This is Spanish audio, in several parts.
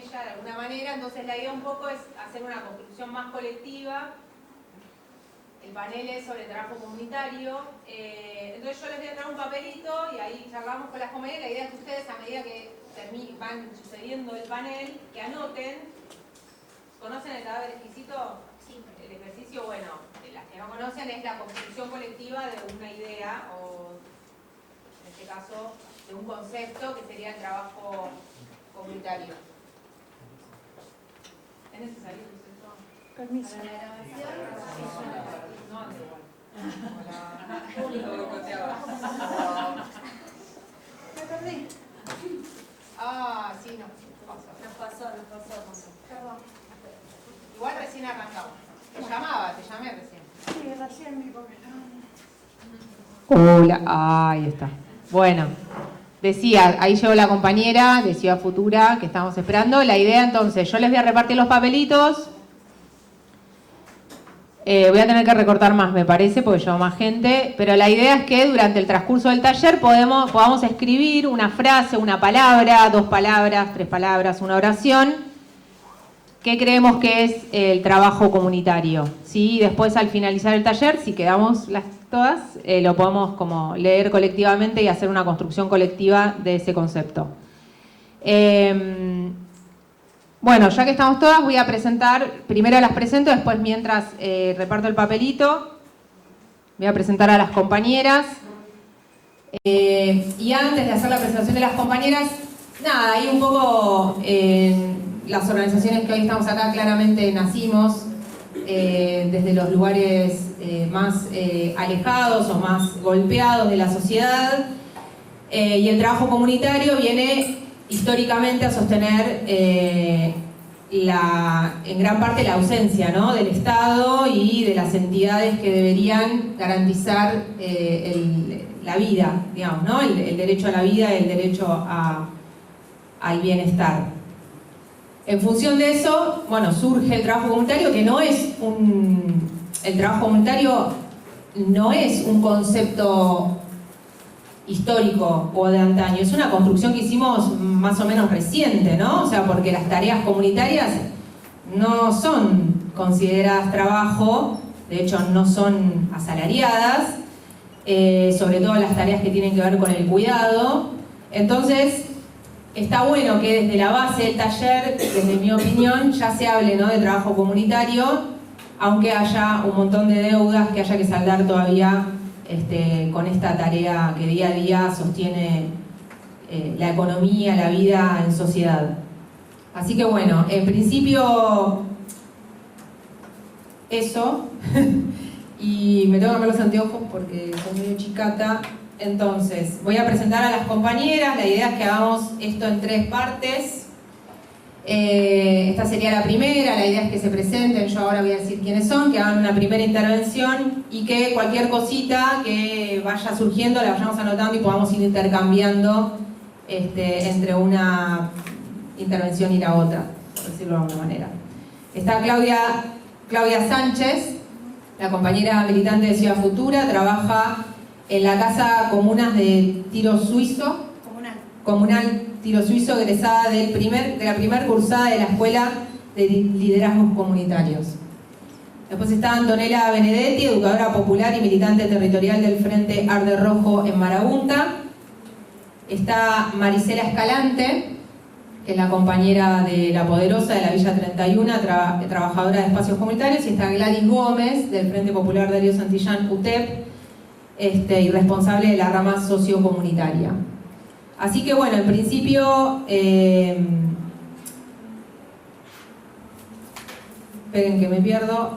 ella de alguna manera. Entonces la idea un poco es hacer una construcción más colectiva. El panel es sobre trabajo comunitario. Entonces yo les voy a traer un papelito y ahí charlamos con las compañeras. La idea es que ustedes, a medida que van sucediendo el panel, que anoten. ¿Conocen el cadáver exquisito? Sí. El ejercicio, bueno, las que no conocen, es la construcción colectiva de una idea, o en este caso, de un concepto que sería el trabajo comunitario. ¿Es necesario esto? Permiso. ¿Para la grabación? No, da igual. Me perdí. Ah, sí, no. Nos pasó. Perdón. Igual recién arrancamos. Te llamé recién. Sí, recién vi porque Hola, ahí está. Bueno, decía, ahí llegó la compañera de Ciudad Futura que estamos esperando. La idea entonces, yo les voy a repartir los papelitos. Voy a tener que recortar más, me parece, porque llevo más gente, pero la idea es que durante el transcurso del taller podamos escribir una frase, una palabra, 2 palabras, 3 palabras, una oración, que creemos que es el trabajo comunitario. ¿Sí? Después, al finalizar el taller, si quedamos todas, lo podemos como leer colectivamente y hacer una construcción colectiva de ese concepto. Bueno, ya que estamos todas, voy a presentar, primero las presento, después mientras reparto el papelito, voy a presentar a las compañeras. Y antes de hacer la presentación de las compañeras, nada, ahí un poco las organizaciones que hoy estamos acá claramente nacimos desde los lugares más alejados o más golpeados de la sociedad, y el trabajo comunitario viene históricamente a sostener en gran parte la ausencia, ¿no?, del Estado y de las entidades que deberían garantizar la vida, digamos, ¿no?, el derecho a la vida y el derecho al bienestar. En función de eso, bueno, surge el trabajo comunitario, que no es el trabajo comunitario no es un concepto histórico o de antaño, es una construcción que hicimos más o menos reciente, ¿no? O sea, porque las tareas comunitarias no son consideradas trabajo, de hecho no son asalariadas, sobre todo las tareas que tienen que ver con el cuidado. Entonces, está bueno que desde la base del taller, desde mi opinión, ya se hable, ¿no?, de trabajo comunitario, aunque haya un montón de deudas que haya que saldar todavía con esta tarea que día a día sostiene la economía, la vida en sociedad. Así que bueno, en principio eso, y me tengo que poner los anteojos porque soy medio chicata. Entonces, voy a presentar a las compañeras. La idea es que hagamos esto en 3 partes. Esta sería la primera, la idea es que se presenten, yo ahora voy a decir quiénes son, que hagan una primera intervención y que cualquier cosita que vaya surgiendo la vayamos anotando y podamos ir intercambiando entre una intervención y la otra, por decirlo de alguna manera. Está Claudia Sánchez, la compañera militante de Ciudad Futura, trabaja en la Casa Comunas de Tiro Suizo, Comunal Tiro Suizo, egresada de la primer cursada de la Escuela de Liderazgos Comunitarios. Después está Antonella Benedetti, educadora popular y militante territorial del Frente Arde Rojo en Marabunta. Está Marisela Escalante, que es la compañera de La Poderosa de la Villa 31, trabajadora de espacios comunitarios. Y está Gladys Gómez, del Frente Popular Darío Santillán, UTEP, y responsable de la rama sociocomunitaria. Así que bueno, en principio, esperen que me pierdo,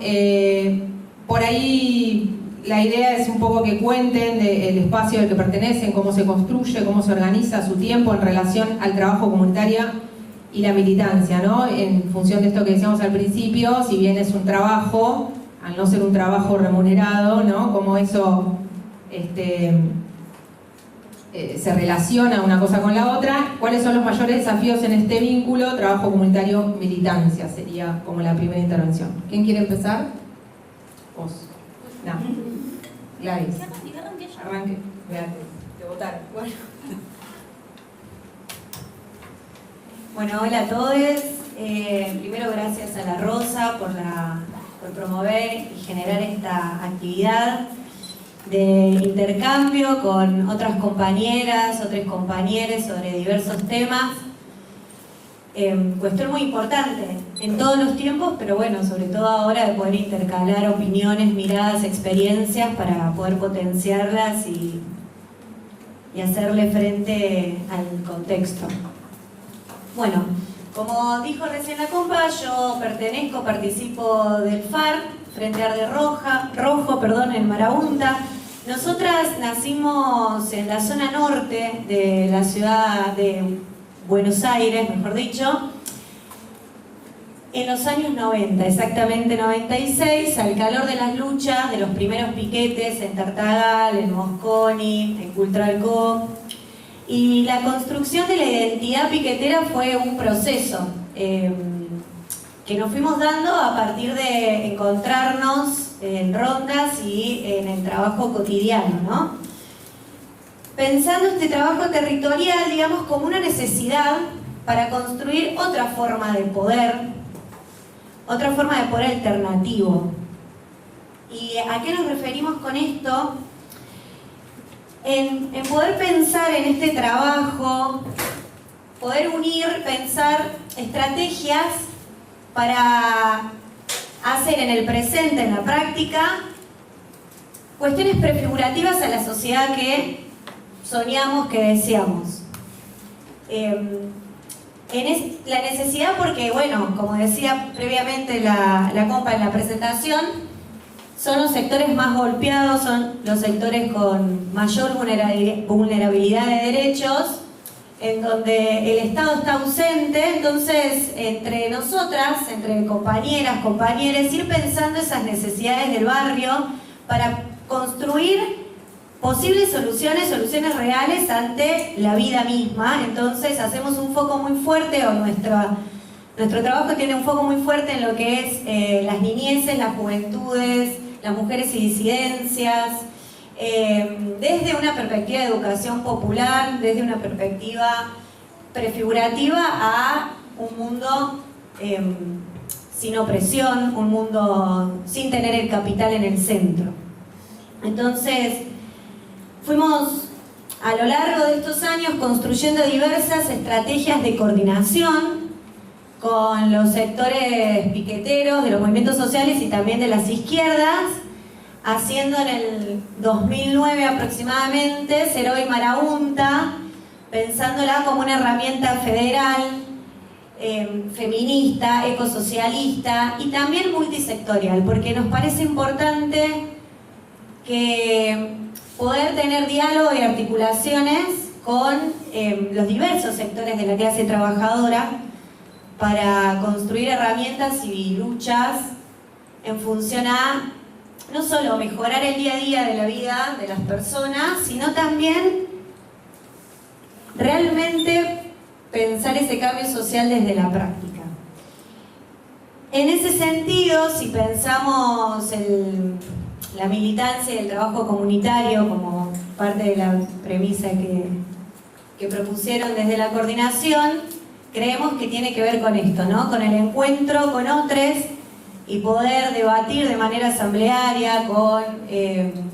por ahí la idea es un poco que cuenten del espacio al que pertenecen, cómo se construye, cómo se organiza su tiempo en relación al trabajo comunitario y la militancia, ¿no? En función de esto que decíamos al principio, si bien es un trabajo, al no ser un trabajo remunerado, ¿no?, cómo eso se relaciona una cosa con la otra. ¿Cuáles son los mayores desafíos en este vínculo? Trabajo comunitario, militancia, sería como la primera intervención. ¿Quién quiere empezar? Vos. No. Gladys. Arranque. Véate. Te votaron. Bueno. Bueno, hola a todos. Primero gracias a La Rosa por promover y generar esta actividad de intercambio con otras compañeras, otros compañeros sobre diversos temas. Cuestión muy importante en todos los tiempos, pero bueno, sobre todo ahora de poder intercalar opiniones, miradas, experiencias para poder potenciarlas y hacerle frente al contexto. Bueno, como dijo recién la compa, yo participo del FAR, Frente Arde Rojo, en Marabunta. Nosotras nacimos en la zona norte de la ciudad de Buenos Aires, mejor dicho, en los años 90, exactamente 96, al calor de las luchas, de los primeros piquetes en Tartagal, en Mosconi, en Cultralcó. Y la construcción de la identidad piquetera fue un proceso que nos fuimos dando a partir de encontrarnos en rondas y en el trabajo cotidiano, ¿no? Pensando este trabajo territorial, digamos, como una necesidad para construir otra forma de poder alternativo. ¿Y a qué nos referimos con esto? En poder pensar en este trabajo, poder unir, pensar estrategias para hacer en el presente, en la práctica, cuestiones prefigurativas a la sociedad que soñamos, que deseamos. La necesidad porque, bueno, como decía previamente la compa en la presentación, son los sectores más golpeados, son los sectores con mayor vulnerabilidad de derechos, en donde el Estado está ausente. Entonces, entre nosotras, entre compañeras, compañeros, ir pensando esas necesidades del barrio para construir posibles soluciones reales ante la vida misma. Entonces, hacemos un foco muy fuerte, o nuestro trabajo tiene un foco muy fuerte en lo que es las niñeces, las juventudes, las mujeres y disidencias, desde una perspectiva de educación popular, desde una perspectiva prefigurativa a un mundo sin opresión, un mundo sin tener el capital en el centro. Entonces, fuimos a lo largo de estos años construyendo diversas estrategias de coordinación con los sectores piqueteros, de los movimientos sociales y también de las izquierdas, haciendo en el 2009 aproximadamente Ceroy Marabunta, pensándola como una herramienta federal, feminista, ecosocialista y también multisectorial, porque nos parece importante que poder tener diálogo y articulaciones con los diversos sectores de la clase trabajadora para construir herramientas y luchas en función a no solo mejorar el día a día de la vida de las personas, sino también realmente pensar ese cambio social desde la práctica. En ese sentido, si pensamos la militancia y el trabajo comunitario como parte de la premisa que propusieron desde la coordinación, creemos que tiene que ver con esto, ¿no? Con el encuentro con otros y poder debatir de manera asamblearia con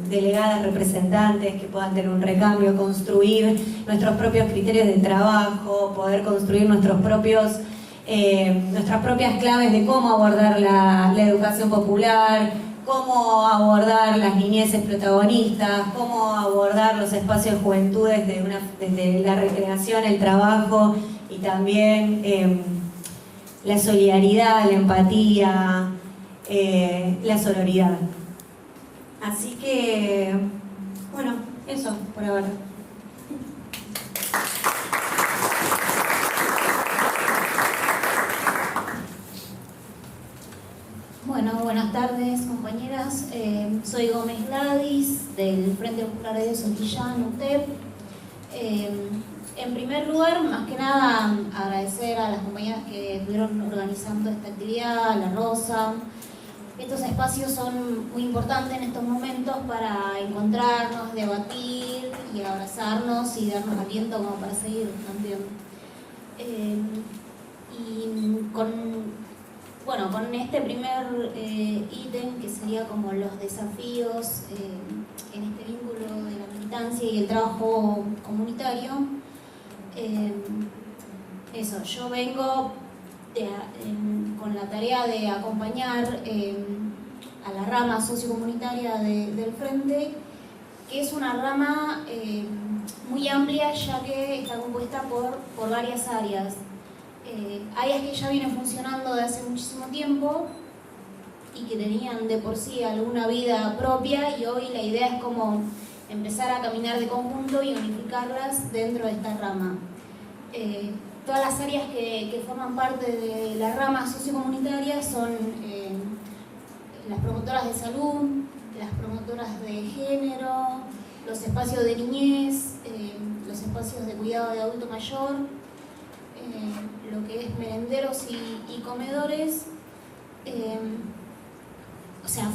delegadas representantes que puedan tener un recambio, construir nuestros propios criterios de trabajo, poder construir nuestras propias claves de cómo abordar la educación popular, cómo abordar las niñeces protagonistas, cómo abordar los espacios de juventudes desde la recreación, el trabajo y también la solidaridad, la empatía, la sororidad. Así que, bueno, eso por ahora. Bueno, buenas tardes compañeras. Soy Gómez Gladys del Frente Popular de Santillán, UTEP. En primer lugar, más que nada, agradecer a las compañeras que estuvieron organizando esta actividad, a La Rosa. Estos espacios son muy importantes en estos momentos para encontrarnos, debatir y abrazarnos y darnos aliento como para seguir también. bueno, con este primer ítem, que sería como los desafíos en este vínculo de la militancia y el trabajo comunitario, yo vengo con la tarea de acompañar a la rama sociocomunitaria del Frente, que es una rama muy amplia, ya que está compuesta por varias áreas. Áreas que ya vienen funcionando de hace muchísimo tiempo y que tenían de por sí alguna vida propia, y hoy la idea es como empezar a caminar de conjunto y unificarlas dentro de esta rama. Todas las áreas que forman parte de la rama sociocomunitaria son las promotoras de salud, las promotoras de género, los espacios de niñez, los espacios de cuidado de adulto mayor, lo que es merenderos y comedores,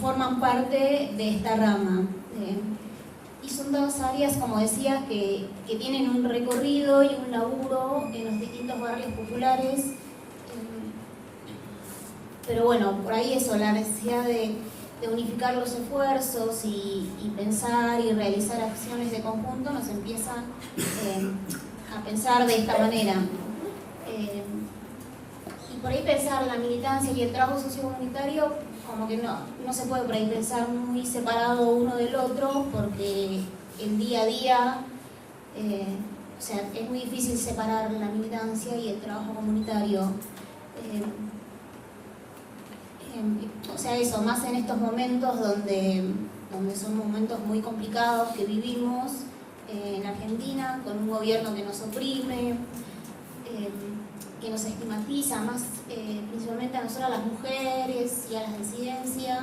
forman parte de esta rama. Y son todas áreas, como decía, que tienen un recorrido y un laburo en los distintos barrios populares. Pero bueno, por ahí eso, la necesidad de unificar los esfuerzos y pensar y realizar acciones de conjunto nos empieza a pensar de esta manera. Y por ahí pensar la militancia y el trabajo sociocomunitario como que no se puede por ahí pensar muy separado uno del otro, porque el día a día es muy difícil separar la militancia y el trabajo comunitario. Más en estos momentos donde son momentos muy complicados que vivimos en Argentina, con un gobierno que nos oprime, que nos estigmatiza, más principalmente a nosotras las mujeres y a las disidencias.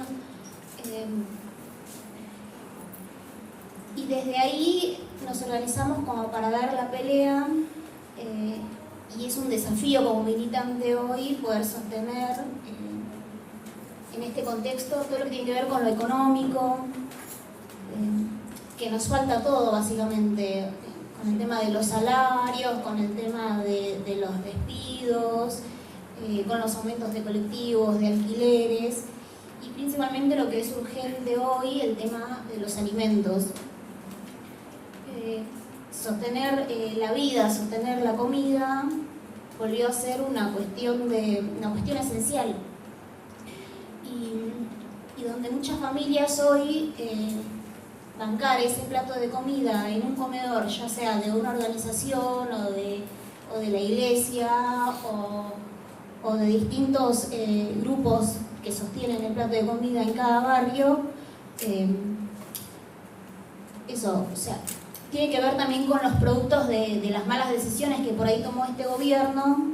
Y desde ahí nos organizamos como para dar la pelea, y es un desafío como militante hoy poder sostener en este contexto todo lo que tiene que ver con lo económico, que nos falta todo básicamente, con el tema de los salarios, con el tema de los despidos, con los aumentos de colectivos, de alquileres, y principalmente lo que es urgente hoy, el tema de los alimentos. Sostener la vida, sostener la comida, volvió a ser una cuestión esencial. Y donde muchas familias hoy bancar ese plato de comida en un comedor, ya sea de una organización o de la iglesia o de distintos grupos que sostienen el plato de comida en cada barrio, tiene que ver también con los productos de las malas decisiones que por ahí tomó este gobierno,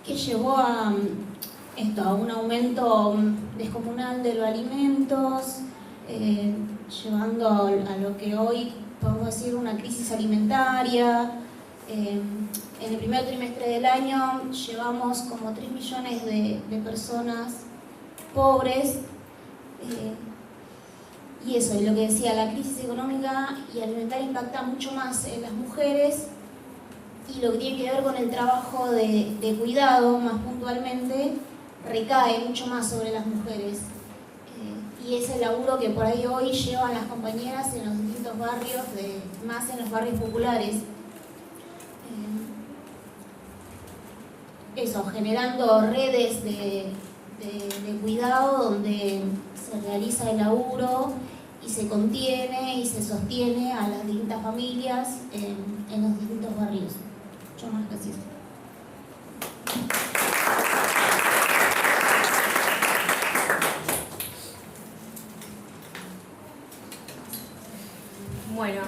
que llevó a un aumento descomunal de los alimentos, llevando a lo que hoy podemos decir una crisis alimentaria. En el primer trimestre del año llevamos como 3 millones de personas pobres, y lo que decía, la crisis económica y alimentaria impacta mucho más en las mujeres, y lo que tiene que ver con el trabajo de cuidado más puntualmente recae mucho más sobre las mujeres, y es el laburo que por ahí hoy llevan las compañeras en los distintos barrios, más en los barrios populares, generando redes de cuidado donde se realiza el laburo y se contiene y se sostiene a las distintas familias en los distintos barrios. Mucho más gracias. Bueno,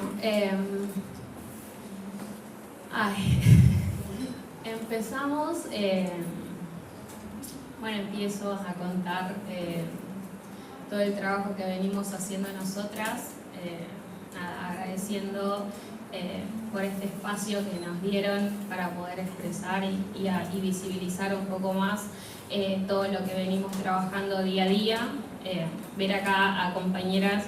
empezamos, empiezo a contar todo el trabajo que venimos haciendo nosotras, agradeciendo por este espacio que nos dieron para poder expresar y visibilizar un poco más todo lo que venimos trabajando día a día, ver acá a compañeras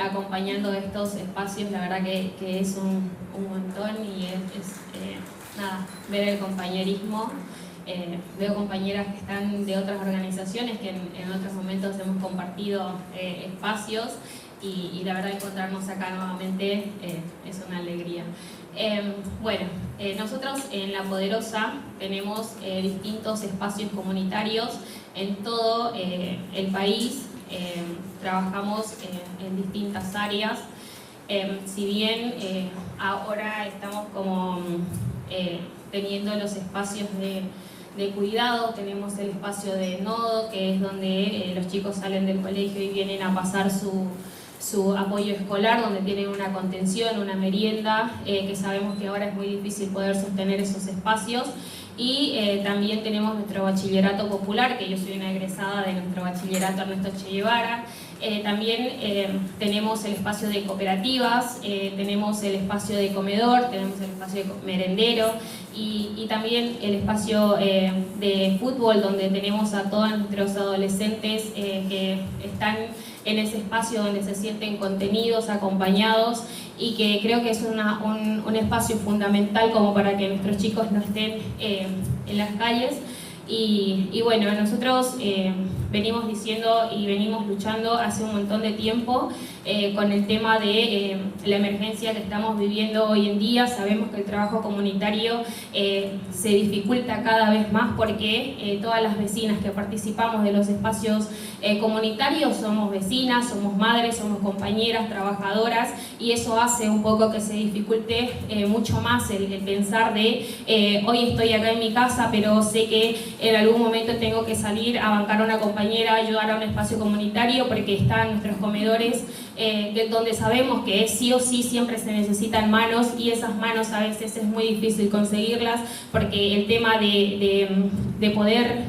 acompañando estos espacios, la verdad que es un montón, y es ver el compañerismo veo compañeras que están de otras organizaciones que en otros momentos hemos compartido espacios y la verdad encontrarnos acá nuevamente es una alegría. Nosotros en La Poderosa tenemos distintos espacios comunitarios en todo el país, trabajamos en distintas áreas. Si bien ahora estamos como teniendo los espacios de cuidado, tenemos el espacio de nodo, que es donde los chicos salen del colegio y vienen a pasar su apoyo escolar, donde tienen una contención, una merienda, que sabemos que ahora es muy difícil poder sostener esos espacios. Y también tenemos nuestro bachillerato popular, que yo soy una egresada de nuestro bachillerato Ernesto Che Guevara. También tenemos el espacio de cooperativas, tenemos el espacio de comedor, tenemos el espacio de merendero y también el espacio de fútbol, donde tenemos a todos nuestros adolescentes que están en ese espacio donde se sienten contenidos, acompañados, y que creo que es un espacio fundamental como para que nuestros chicos no estén en las calles. Y bueno, nosotros venimos diciendo y venimos luchando hace un montón de tiempo con el tema de la emergencia que estamos viviendo hoy en día. Sabemos que el trabajo comunitario se dificulta cada vez más porque todas las vecinas que participamos de los espacios comunitarios somos vecinas, somos madres, somos compañeras, trabajadoras, y eso hace un poco que se dificulte mucho más el pensar de hoy estoy acá en mi casa, pero sé que en algún momento tengo que salir a bancar a una compañera, ayudar a un espacio comunitario, porque están nuestros comedores donde sabemos que sí o sí siempre se necesitan manos, y esas manos a veces es muy difícil conseguirlas, porque el tema de poder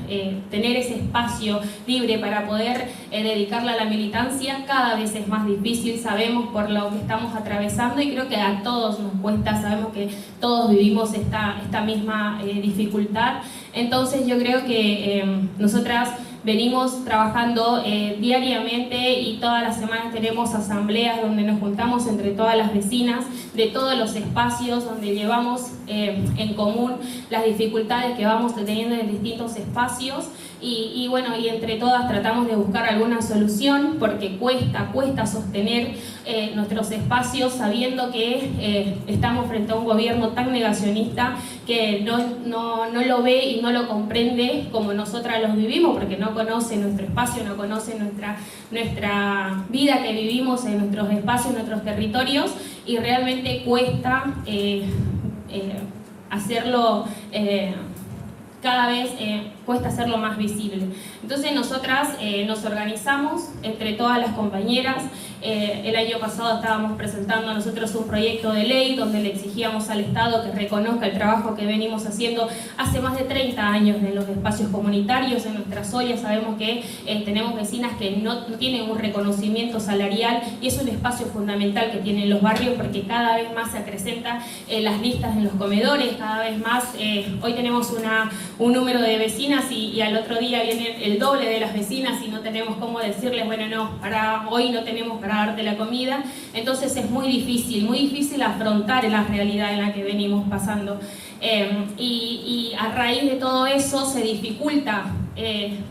tener ese espacio libre para poder dedicarla a la militancia cada vez es más difícil. Sabemos por lo que estamos atravesando y creo que a todos nos cuesta, sabemos que todos vivimos esta misma dificultad. Entonces yo creo que nosotras venimos trabajando diariamente y todas las semanas tenemos asambleas donde nos juntamos entre todas las vecinas de todos los espacios, donde llevamos en común las dificultades que vamos teniendo en distintos espacios y bueno, y entre todas tratamos de buscar alguna solución, porque cuesta sostener nuestros espacios sabiendo que estamos frente a un gobierno tan negacionista que no lo ve y no lo comprende como nosotras los vivimos, porque no conoce nuestro espacio, no conoce nuestra vida que vivimos en nuestros espacios, en nuestros territorios, y realmente cuesta hacerlo, cada vez cuesta hacerlo más visible. Entonces nosotras nos organizamos entre todas las compañeras. El año pasado estábamos presentando nosotros un proyecto de ley donde le exigíamos al Estado que reconozca el trabajo que venimos haciendo hace más de 30 años en los espacios comunitarios, en nuestras ollas. Sabemos que tenemos vecinas que no tienen un reconocimiento salarial, y es un espacio fundamental que tienen los barrios, porque cada vez más se acrecentan las listas en los comedores, cada vez más. Hoy tenemos un número de vecinas y al otro día viene el doble de las vecinas y no tenemos cómo decirles, bueno, no, para hoy no tenemos para darte la comida. Entonces es muy difícil afrontar la realidad en la que venimos pasando. Y a raíz de todo eso se dificulta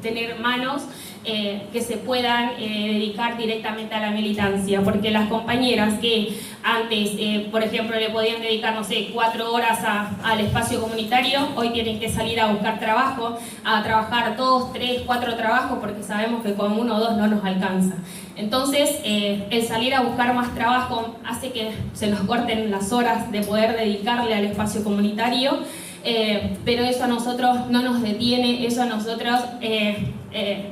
tener manos que se puedan dedicar directamente a la militancia, porque las compañeras que antes, por ejemplo, le podían dedicar, no sé, 4 horas al espacio comunitario, hoy tienen que salir a buscar trabajo, a trabajar 2, 3, 4 trabajos, porque sabemos que con 1 o 2 no nos alcanza. Entonces, el salir a buscar más trabajo hace que se nos corten las horas de poder dedicarle al espacio comunitario. Pero eso a nosotros no nos detiene, eso a nosotros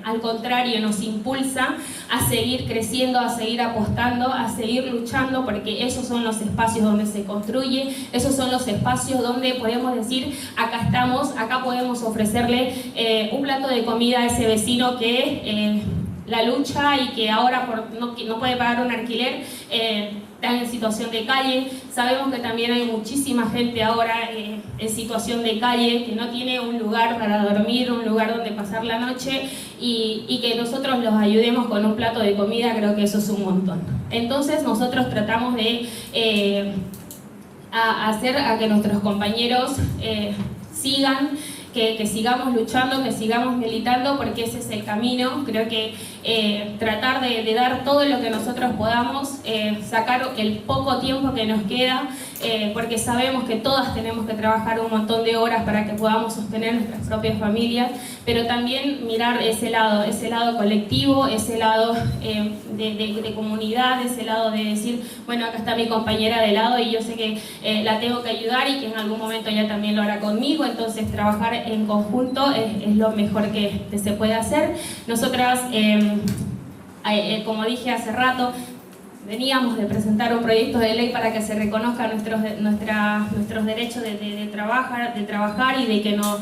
al contrario nos impulsa a seguir creciendo, a seguir apostando, a seguir luchando, porque esos son los espacios donde se construye, esos son los espacios donde podemos decir, acá estamos, acá podemos ofrecerle un plato de comida a ese vecino que la lucha y que ahora no puede pagar un alquiler, están en situación de calle. Sabemos que también hay muchísima gente ahora en situación de calle que no tiene un lugar para dormir, un lugar donde pasar la noche, y que nosotros los ayudemos con un plato de comida, creo que eso es un montón. Entonces nosotros tratamos de hacer a que nuestros compañeros sigan, que sigamos luchando, que sigamos militando, porque ese es el camino. Creo que tratar de dar todo lo que nosotros podamos, sacar el poco tiempo que nos queda, porque sabemos que todas tenemos que trabajar un montón de horas para que podamos sostener nuestras propias familias, pero también mirar ese lado colectivo, ese lado de comunidad, ese lado de decir, bueno, acá está mi compañera de lado y yo sé que la tengo que ayudar y que en algún momento ella también lo hará conmigo, entonces trabajar en conjunto es lo mejor que se puede hacer. Nosotras, como dije hace rato, veníamos de presentar un proyecto de ley para que se reconozcan nuestros derechos de trabajar y de que nos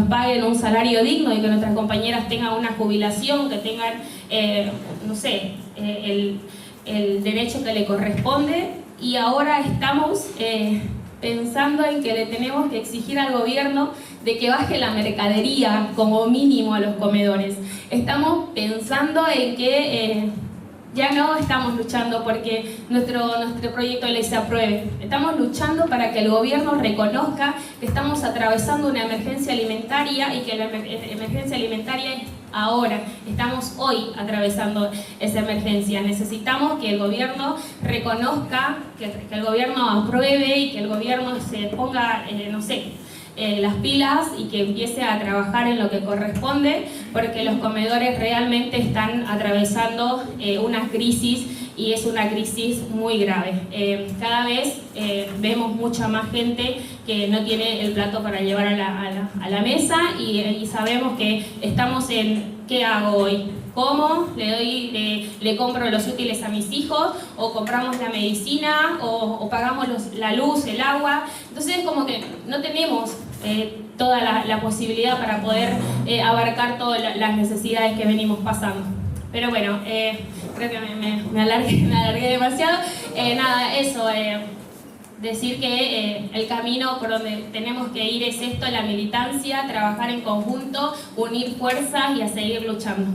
paguen un salario digno y que nuestras compañeras tengan una jubilación, que tengan, no sé, el derecho que le corresponde. Y ahora estamos pensando en que le tenemos que exigir al gobierno de que baje la mercadería como mínimo a los comedores. Estamos pensando en que ya no estamos luchando porque nuestro proyecto de ley se apruebe. Estamos luchando para que el gobierno reconozca que estamos atravesando una emergencia alimentaria y que la emergencia alimentaria es ahora. Estamos hoy atravesando esa emergencia. Necesitamos que el gobierno reconozca, que el gobierno apruebe y que el gobierno se ponga, no sé, las pilas y que empiece a trabajar en lo que corresponde, porque los comedores realmente están atravesando una crisis y es una crisis muy grave. Cada vez vemos mucha más gente que no tiene el plato para llevar a la mesa y sabemos que estamos en ¿qué hago hoy? ¿Cómo? ¿Le compro los útiles a mis hijos? ¿O compramos la medicina? ¿O pagamos la luz, el agua? Entonces como que no tenemos toda la posibilidad para poder abarcar todas las necesidades que venimos pasando. Pero bueno, creo que me alargué demasiado. Nada, eso, decir que el camino por donde tenemos que ir es esto, la militancia, trabajar en conjunto, unir fuerzas y a seguir luchando.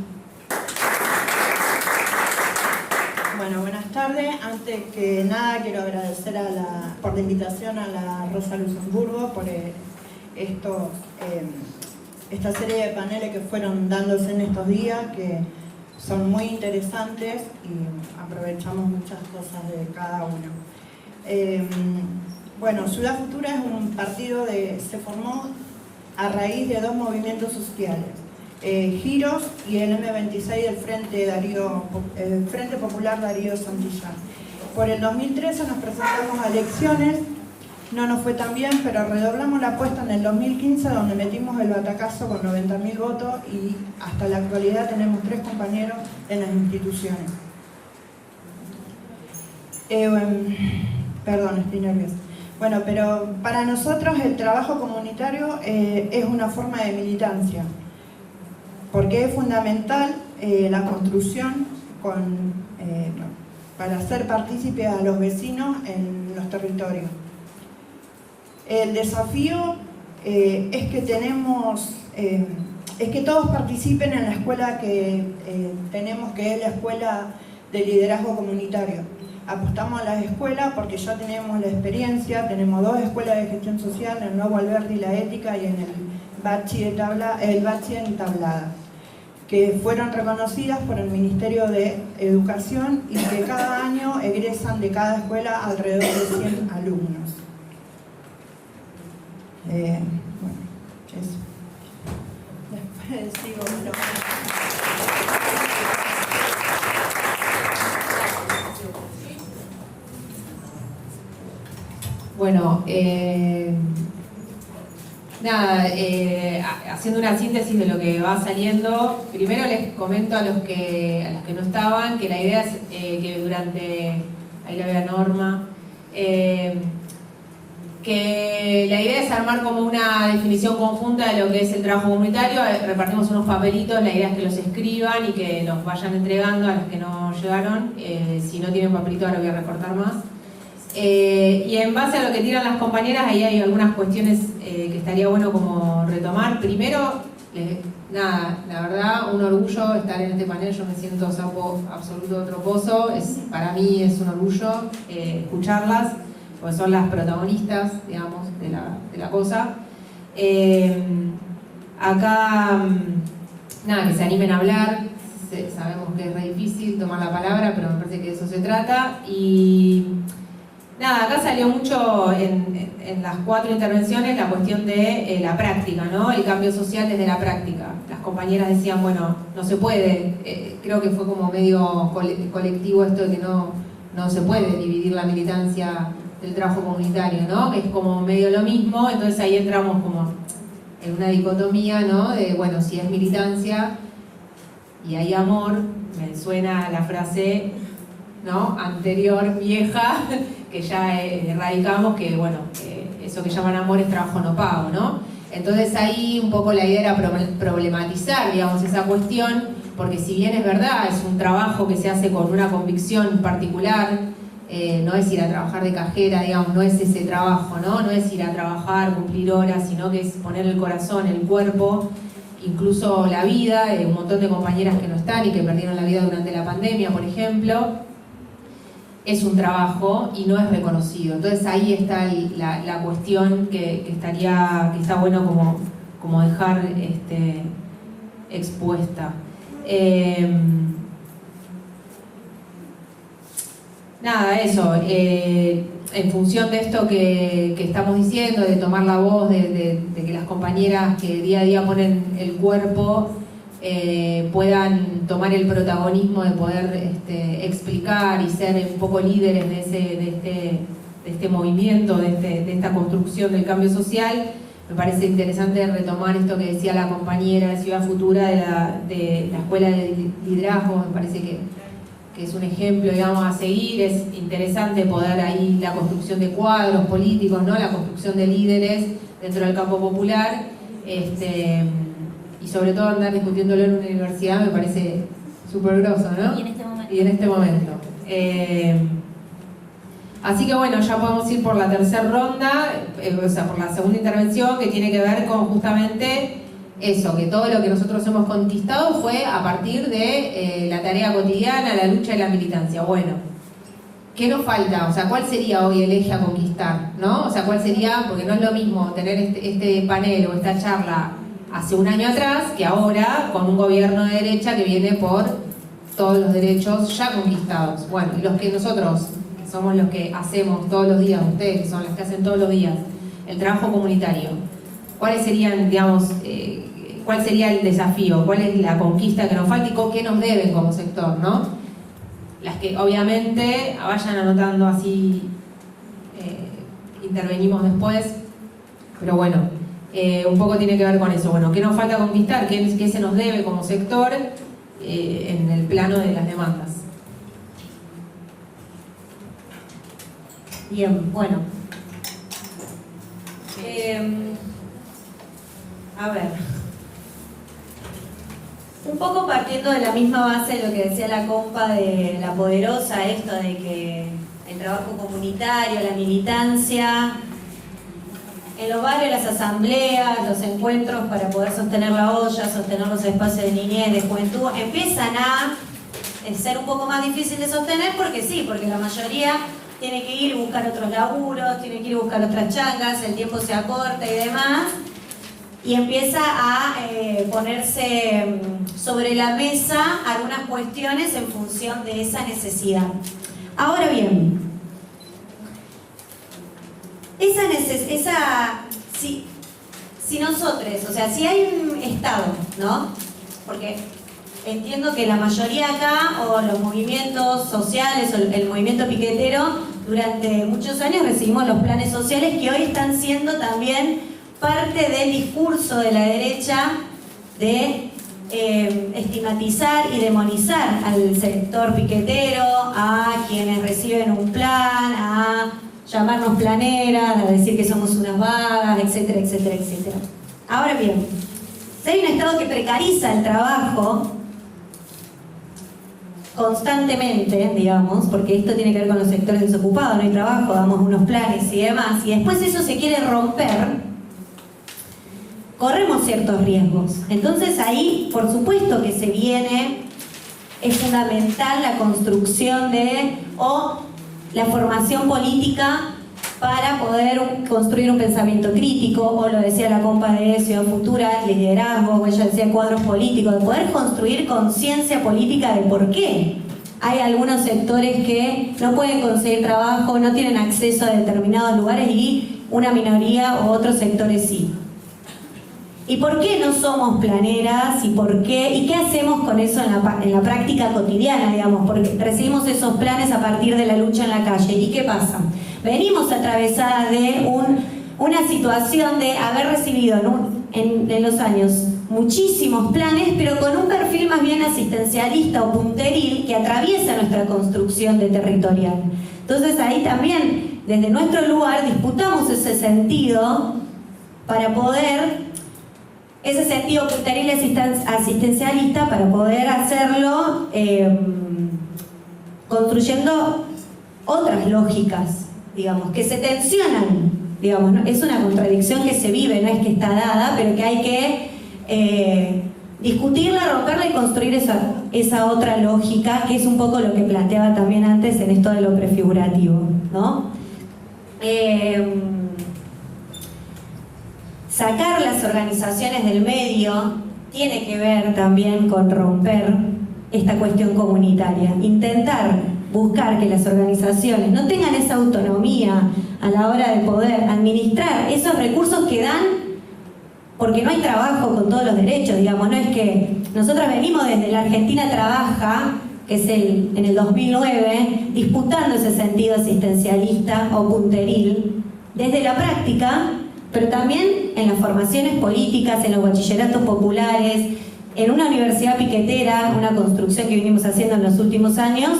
Bueno, buenas tardes. Antes que nada quiero agradecer por la invitación a la Rosa Luxemburgo por esta serie de paneles que fueron dándose en estos días, que son muy interesantes y aprovechamos muchas cosas de cada uno. Bueno, Ciudad Futura es un partido se formó a raíz de dos movimientos sociales, Giros y el M26 del Frente Popular Darío Santillán. Por el 2013 nos presentamos a elecciones, no nos fue tan bien, pero redoblamos la apuesta en el 2015, donde metimos el batacazo con 90.000 votos y hasta la actualidad tenemos 3 compañeros en las instituciones. Perdón, estoy nerviosa. Bueno, pero para nosotros el trabajo comunitario es una forma de militancia, porque es fundamental la construcción para hacer partícipes a los vecinos en los territorios. El desafío es que todos participen en la escuela que tenemos, que es la escuela de liderazgo comunitario. Apostamos a las escuelas porque ya tenemos la experiencia, tenemos 2 escuelas de gestión social, en el Nuevo Alberti y la Ética, y en el Bachi en Tablada, que fueron reconocidas por el Ministerio de Educación y que cada año egresan de cada escuela alrededor de 100 alumnos. Bueno, eso. Después sigo, pero... Bueno, nada, haciendo una síntesis de lo que va saliendo, primero les comento a los que no estaban que la idea es que durante, ahí la veo a Norma, que la idea es armar como una definición conjunta de lo que es el trabajo comunitario. Repartimos unos papelitos, la idea es que los escriban y que los vayan entregando a los que no llegaron. Si no tienen papelito ahora voy a recortar más. Y en base a lo que tiran las compañeras, ahí hay algunas cuestiones que estaría bueno como retomar. Primero, nada, la verdad, un orgullo estar en este panel. Yo me siento sapo absoluto troposo. Para mí es un orgullo escucharlas, porque son las protagonistas, digamos, de la cosa. Acá, nada, que se animen a hablar. Sabemos que es re difícil tomar la palabra, pero me parece que de eso se trata. Y nada, acá salió mucho en las 4 intervenciones la cuestión de la práctica, ¿no? El cambio social desde la práctica. Las compañeras decían, bueno, no se puede, creo que fue como medio colectivo esto de que no se puede dividir la militancia del trabajo comunitario, ¿no? Que es como medio lo mismo, entonces ahí entramos como en una dicotomía, ¿no? De, bueno, si es militancia y hay amor, me suena la frase, ¿no? Anterior, vieja, que ya erradicamos, que bueno, eso que llaman amor es trabajo no pago, ¿no? Entonces ahí un poco la idea era problematizar, digamos, esa cuestión, porque si bien es verdad, es un trabajo que se hace con una convicción particular, no es ir a trabajar de cajera, digamos, no es ese trabajo, ¿no? No es ir a trabajar, cumplir horas, sino que es poner el corazón, el cuerpo, incluso la vida, un montón de compañeras que no están y que perdieron la vida durante la pandemia, por ejemplo, es un trabajo y no es reconocido. Entonces ahí está la cuestión que está bueno como dejar expuesta. Nada, eso, en función de esto que estamos diciendo, de tomar la voz, de que las compañeras que día a día ponen el cuerpo puedan tomar el protagonismo de poder explicar y ser un poco líderes de este movimiento, de esta construcción del cambio social. Me parece interesante retomar esto que decía la compañera de Ciudad Futura de la Escuela de Liderazgo. Me parece que es un ejemplo, digamos, a seguir. Es interesante poder ahí la construcción de cuadros políticos, ¿no? La construcción de líderes dentro del campo popular, y sobre todo andar discutiéndolo en una universidad me parece súper groso, ¿no? Y en este momento. Así que bueno, ya podemos ir por la tercera ronda, o sea, por la segunda intervención, que tiene que ver con justamente eso, que todo lo que nosotros hemos conquistado fue a partir de la tarea cotidiana, la lucha y la militancia. Bueno, ¿qué nos falta? O sea, ¿cuál sería hoy el eje a conquistar? ¿No? O sea, ¿cuál sería? Porque no es lo mismo tener este panel o esta charla hace un año atrás que ahora con un gobierno de derecha que viene por todos los derechos ya conquistados. Bueno, y los que nosotros, que somos los que hacemos todos los días, ustedes que son las que hacen todos los días, el trabajo comunitario, ¿cuáles serían, digamos, cuál sería el desafío? ¿Cuál es la conquista que nos falta y con qué nos deben como sector, ¿no? Las que obviamente vayan anotando así, intervenimos después, pero bueno, un poco tiene que ver con eso. Bueno, ¿qué nos falta conquistar? ¿Qué se nos debe como sector en el plano de las demandas? Bien, bueno. A ver. Un poco partiendo de la misma base de lo que decía la compa de La Poderosa, esto de que el trabajo comunitario, la militancia, en los barrios, las asambleas, los encuentros para poder sostener la olla, sostener los espacios de niñez, de juventud, empiezan a ser un poco más difícil de sostener porque sí, porque la mayoría tiene que ir a buscar otros laburos, tiene que ir a buscar otras changas, el tiempo se acorta y demás, y empieza a ponerse sobre la mesa algunas cuestiones en función de esa necesidad. Ahora bien, si nosotros, o sea, si hay un Estado, ¿no? Porque entiendo que la mayoría acá, o los movimientos sociales, o el movimiento piquetero, durante muchos años recibimos los planes sociales que hoy están siendo también parte del discurso de la derecha de estigmatizar y demonizar al sector piquetero, a quienes reciben un plan, a llamarnos planeras, a decir que somos unas vagas, etcétera, etcétera, etcétera. Ahora bien, si hay un Estado que precariza el trabajo constantemente, digamos, porque esto tiene que ver con los sectores desocupados, no hay trabajo, damos unos planes y demás, y después eso se quiere romper, corremos ciertos riesgos. Entonces ahí, por supuesto que se viene, es fundamental la construcción o la formación política para poder construir un pensamiento crítico, o lo decía la compa de Ciudad Futura, liderazgo, o ella decía cuadros políticos, de poder construir conciencia política de por qué hay algunos sectores que no pueden conseguir trabajo, no tienen acceso a determinados lugares y una minoría o otros sectores sí. ¿Y por qué no somos planeras? ¿Y por qué? ¿Y qué hacemos con eso en la práctica cotidiana, digamos? Porque recibimos esos planes a partir de la lucha en la calle. ¿Y qué pasa? Venimos atravesadas de una situación de haber recibido en los años muchísimos planes, pero con un perfil más bien asistencialista o punteril que atraviesa nuestra construcción de territorial. Entonces ahí también, desde nuestro lugar, disputamos ese sentido para poder, ese sentido punteril asistencialista, para poder hacerlo construyendo otras lógicas, digamos, que se tensionan, digamos, ¿no? Es una contradicción que se vive, no es que está dada, pero que hay que discutirla, romperla y construir esa otra lógica, que es un poco lo que planteaba también antes en esto de lo prefigurativo, ¿no? Sacar las organizaciones del medio tiene que ver también con romper esta cuestión comunitaria, intentar buscar que las organizaciones no tengan esa autonomía a la hora de poder administrar esos recursos que dan, porque no hay trabajo con todos los derechos, digamos, no es que nosotros venimos desde la Argentina Trabaja, que es en el 2009, disputando ese sentido asistencialista o punteril, desde la práctica, pero también en las formaciones políticas, en los bachilleratos populares, en una universidad piquetera, una construcción que venimos haciendo en los últimos años,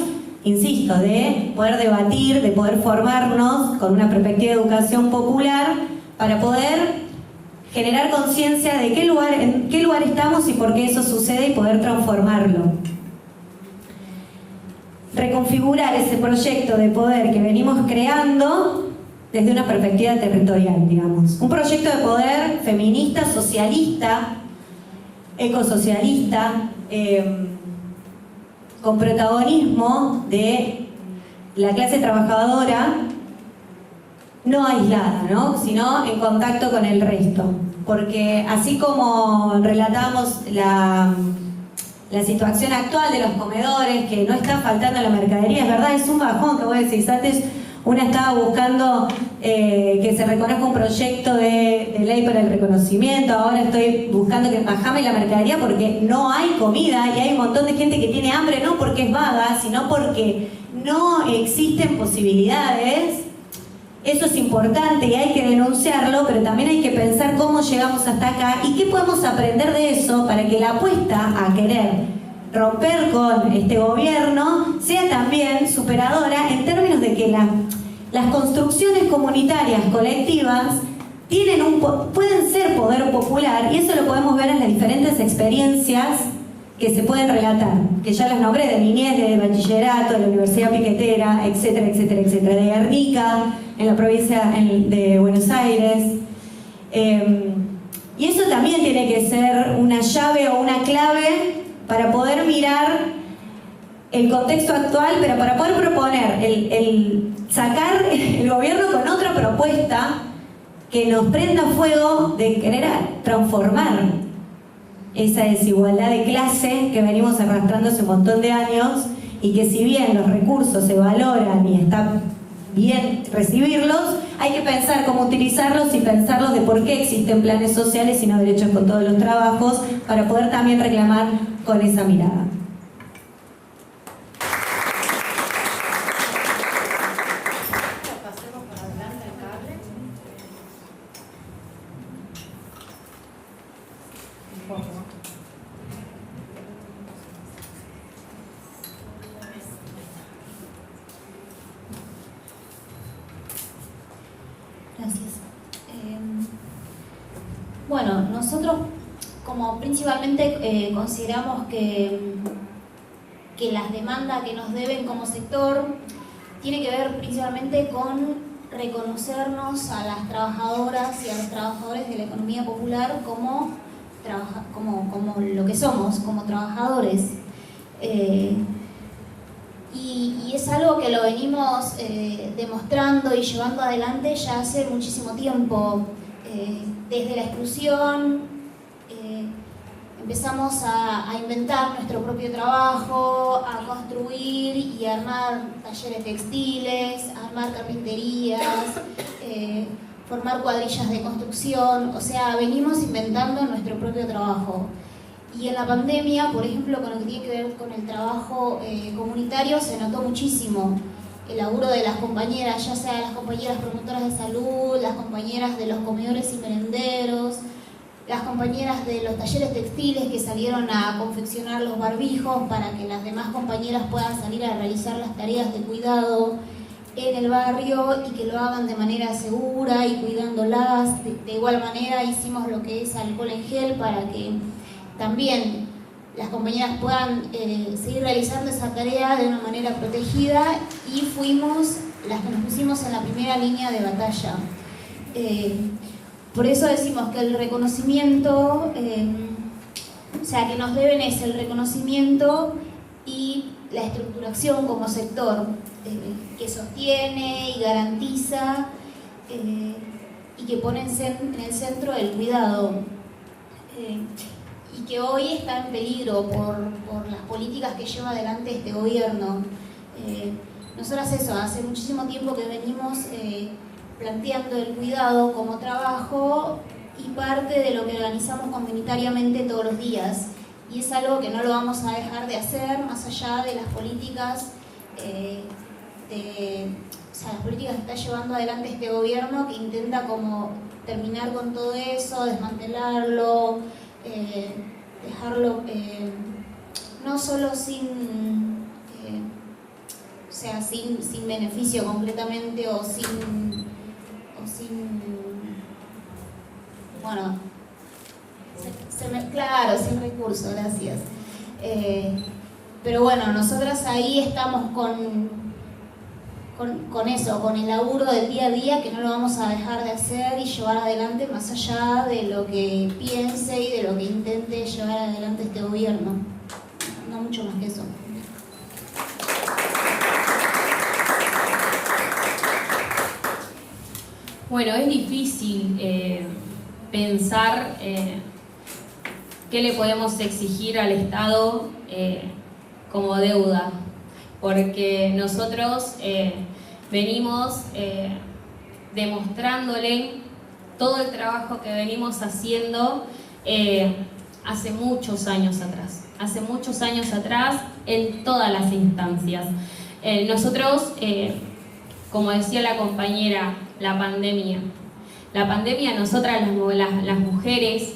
insisto, de poder debatir, de poder formarnos con una perspectiva de educación popular para poder generar conciencia de en qué lugar estamos y por qué eso sucede y poder transformarlo. Reconfigurar ese proyecto de poder que venimos creando desde una perspectiva territorial, digamos. Un proyecto de poder feminista, socialista, ecosocialista, con protagonismo de la clase trabajadora, no aislada, ¿no? Sino en contacto con el resto. Porque así como relatamos la situación actual de los comedores, que no está faltando la mercadería, es verdad, es un bajón que vos decís. Antes una estaba buscando que se reconozca un proyecto de ley para el reconocimiento, ahora estoy buscando que bajame la mercadería porque no hay comida y hay un montón de gente que tiene hambre, no porque es vaga, sino porque no existen posibilidades. Eso es importante y hay que denunciarlo, pero también hay que pensar cómo llegamos hasta acá y qué podemos aprender de eso para que la apuesta a querer romper con este gobierno sea también superadora en términos de que las construcciones comunitarias colectivas pueden ser poder popular, y eso lo podemos ver en las diferentes experiencias que se pueden relatar, que ya las nombré, de niñez, de bachillerato, de la Universidad Piquetera, etcétera, etcétera, etcétera, de Guernica, en la provincia de Buenos Aires. Y eso también tiene que ser una llave o una clave para poder mirar el contexto actual, pero para poder proponer, sacar el gobierno con otra propuesta que nos prenda fuego de querer transformar esa desigualdad de clase que venimos arrastrando hace un montón de años, y que si bien los recursos se valoran y está bien recibirlos, hay que pensar cómo utilizarlos y pensarlos de por qué existen planes sociales y no derechos con todos los trabajos, para poder también reclamar con esa mirada. Gracias. Bueno, nosotros como principalmente consideramos que las demandas que nos deben como sector tiene que ver principalmente con reconocernos a las trabajadoras y a los trabajadores de la economía popular como lo que somos, como trabajadores. Y y es algo que lo venimos demostrando y llevando adelante ya hace muchísimo tiempo. Desde la exclusión empezamos a inventar nuestro propio trabajo, a construir y armar talleres textiles, a armar carpinterías, formar cuadrillas de construcción, o sea, venimos inventando nuestro propio trabajo. Y en la pandemia, por ejemplo, con lo que tiene que ver con el trabajo comunitario, se notó muchísimo el laburo de las compañeras, ya sea las compañeras promotoras de salud, las compañeras de los comedores y merenderos, las compañeras de los talleres textiles que salieron a confeccionar los barbijos para que las demás compañeras puedan salir a realizar las tareas de cuidado en el barrio y que lo hagan de manera segura y cuidándolas. De igual manera hicimos lo que es alcohol en gel para que también las compañeras puedan seguir realizando esa tarea de una manera protegida, y fuimos las que nos pusimos en la primera línea de batalla. Por eso decimos que el reconocimiento, o sea, que nos deben es el reconocimiento y la estructuración como sector que sostiene y garantiza y que pone en el centro el cuidado. Y que hoy está en peligro por las políticas que lleva adelante este gobierno. Nosotras eso, hace muchísimo tiempo que venimos planteando el cuidado como trabajo y parte de lo que organizamos comunitariamente todos los días. Y es algo que no lo vamos a dejar de hacer más allá de las políticas, las políticas que está llevando adelante este gobierno, que intenta como terminar con todo eso, desmantelarlo, dejarlo no solo sin beneficio concretamente o sin bueno, claro, sin recursos, gracias. Pero bueno, nosotras ahí estamos con eso, con el laburo del día a día, que no lo vamos a dejar de hacer y llevar adelante más allá de lo que piense y de lo que intente llevar adelante este gobierno. No mucho más que eso. Bueno, es difícil pensar qué le podemos exigir al Estado como deuda, porque nosotros venimos demostrándole todo el trabajo que venimos haciendo hace muchos años atrás en todas las instancias. Nosotros, como decía la compañera, la pandemia, nosotras las mujeres,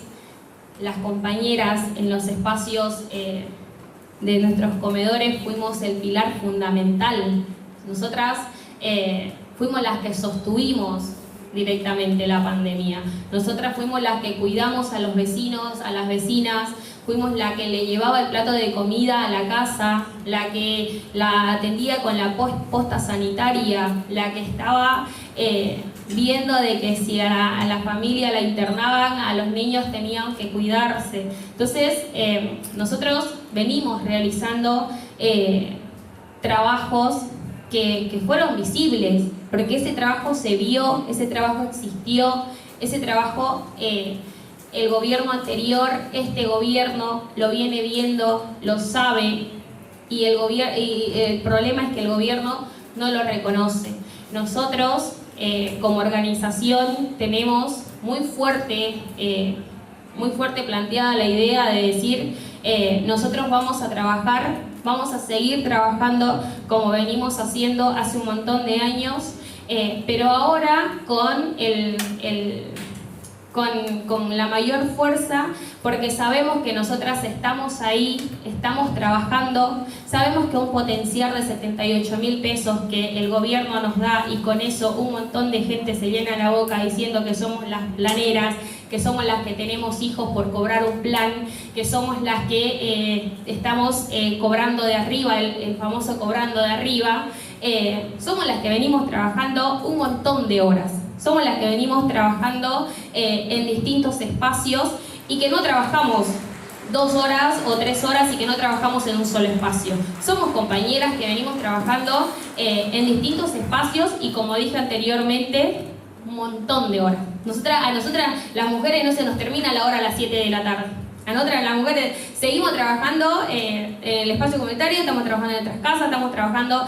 las compañeras en los espacios de nuestros comedores fuimos el pilar fundamental. Nosotras fuimos las que sostuvimos directamente la pandemia. Nosotras fuimos las que cuidamos a los vecinos, a las vecinas, fuimos la que le llevaba el plato de comida a la casa, la que la atendía con la posta sanitaria, la que estaba viendo de que si a la familia la internaban, a los niños tenían que cuidarse. Entonces, nosotros venimos realizando trabajos que fueron visibles, porque ese trabajo se vio, ese trabajo existió, ese trabajo el gobierno anterior, este gobierno lo viene viendo, lo sabe, y el problema es que el gobierno no lo reconoce. Nosotros, como organización, tenemos muy fuerte planteada la idea de decir, nosotros vamos a trabajar, vamos a seguir trabajando como venimos haciendo hace un montón de años, pero ahora con con la mayor fuerza, porque sabemos que nosotras estamos ahí, estamos trabajando, sabemos que un potencial de 78.000 pesos que el gobierno nos da, y con eso un montón de gente se llena la boca diciendo que somos las planeras, que somos las que tenemos hijos por cobrar un plan, que somos las que estamos cobrando de arriba, el famoso cobrando de arriba, somos las que venimos trabajando un montón de horas. Somos las que venimos trabajando en distintos espacios y que no trabajamos 2 horas o 3 horas y que no trabajamos en un solo espacio. Somos compañeras que venimos trabajando en distintos espacios y, como dije anteriormente, un montón de horas. A nosotras las mujeres no se nos termina la hora a las 7 de la tarde. A nosotras las mujeres seguimos trabajando en el espacio comunitario, estamos trabajando en nuestras casas, estamos trabajando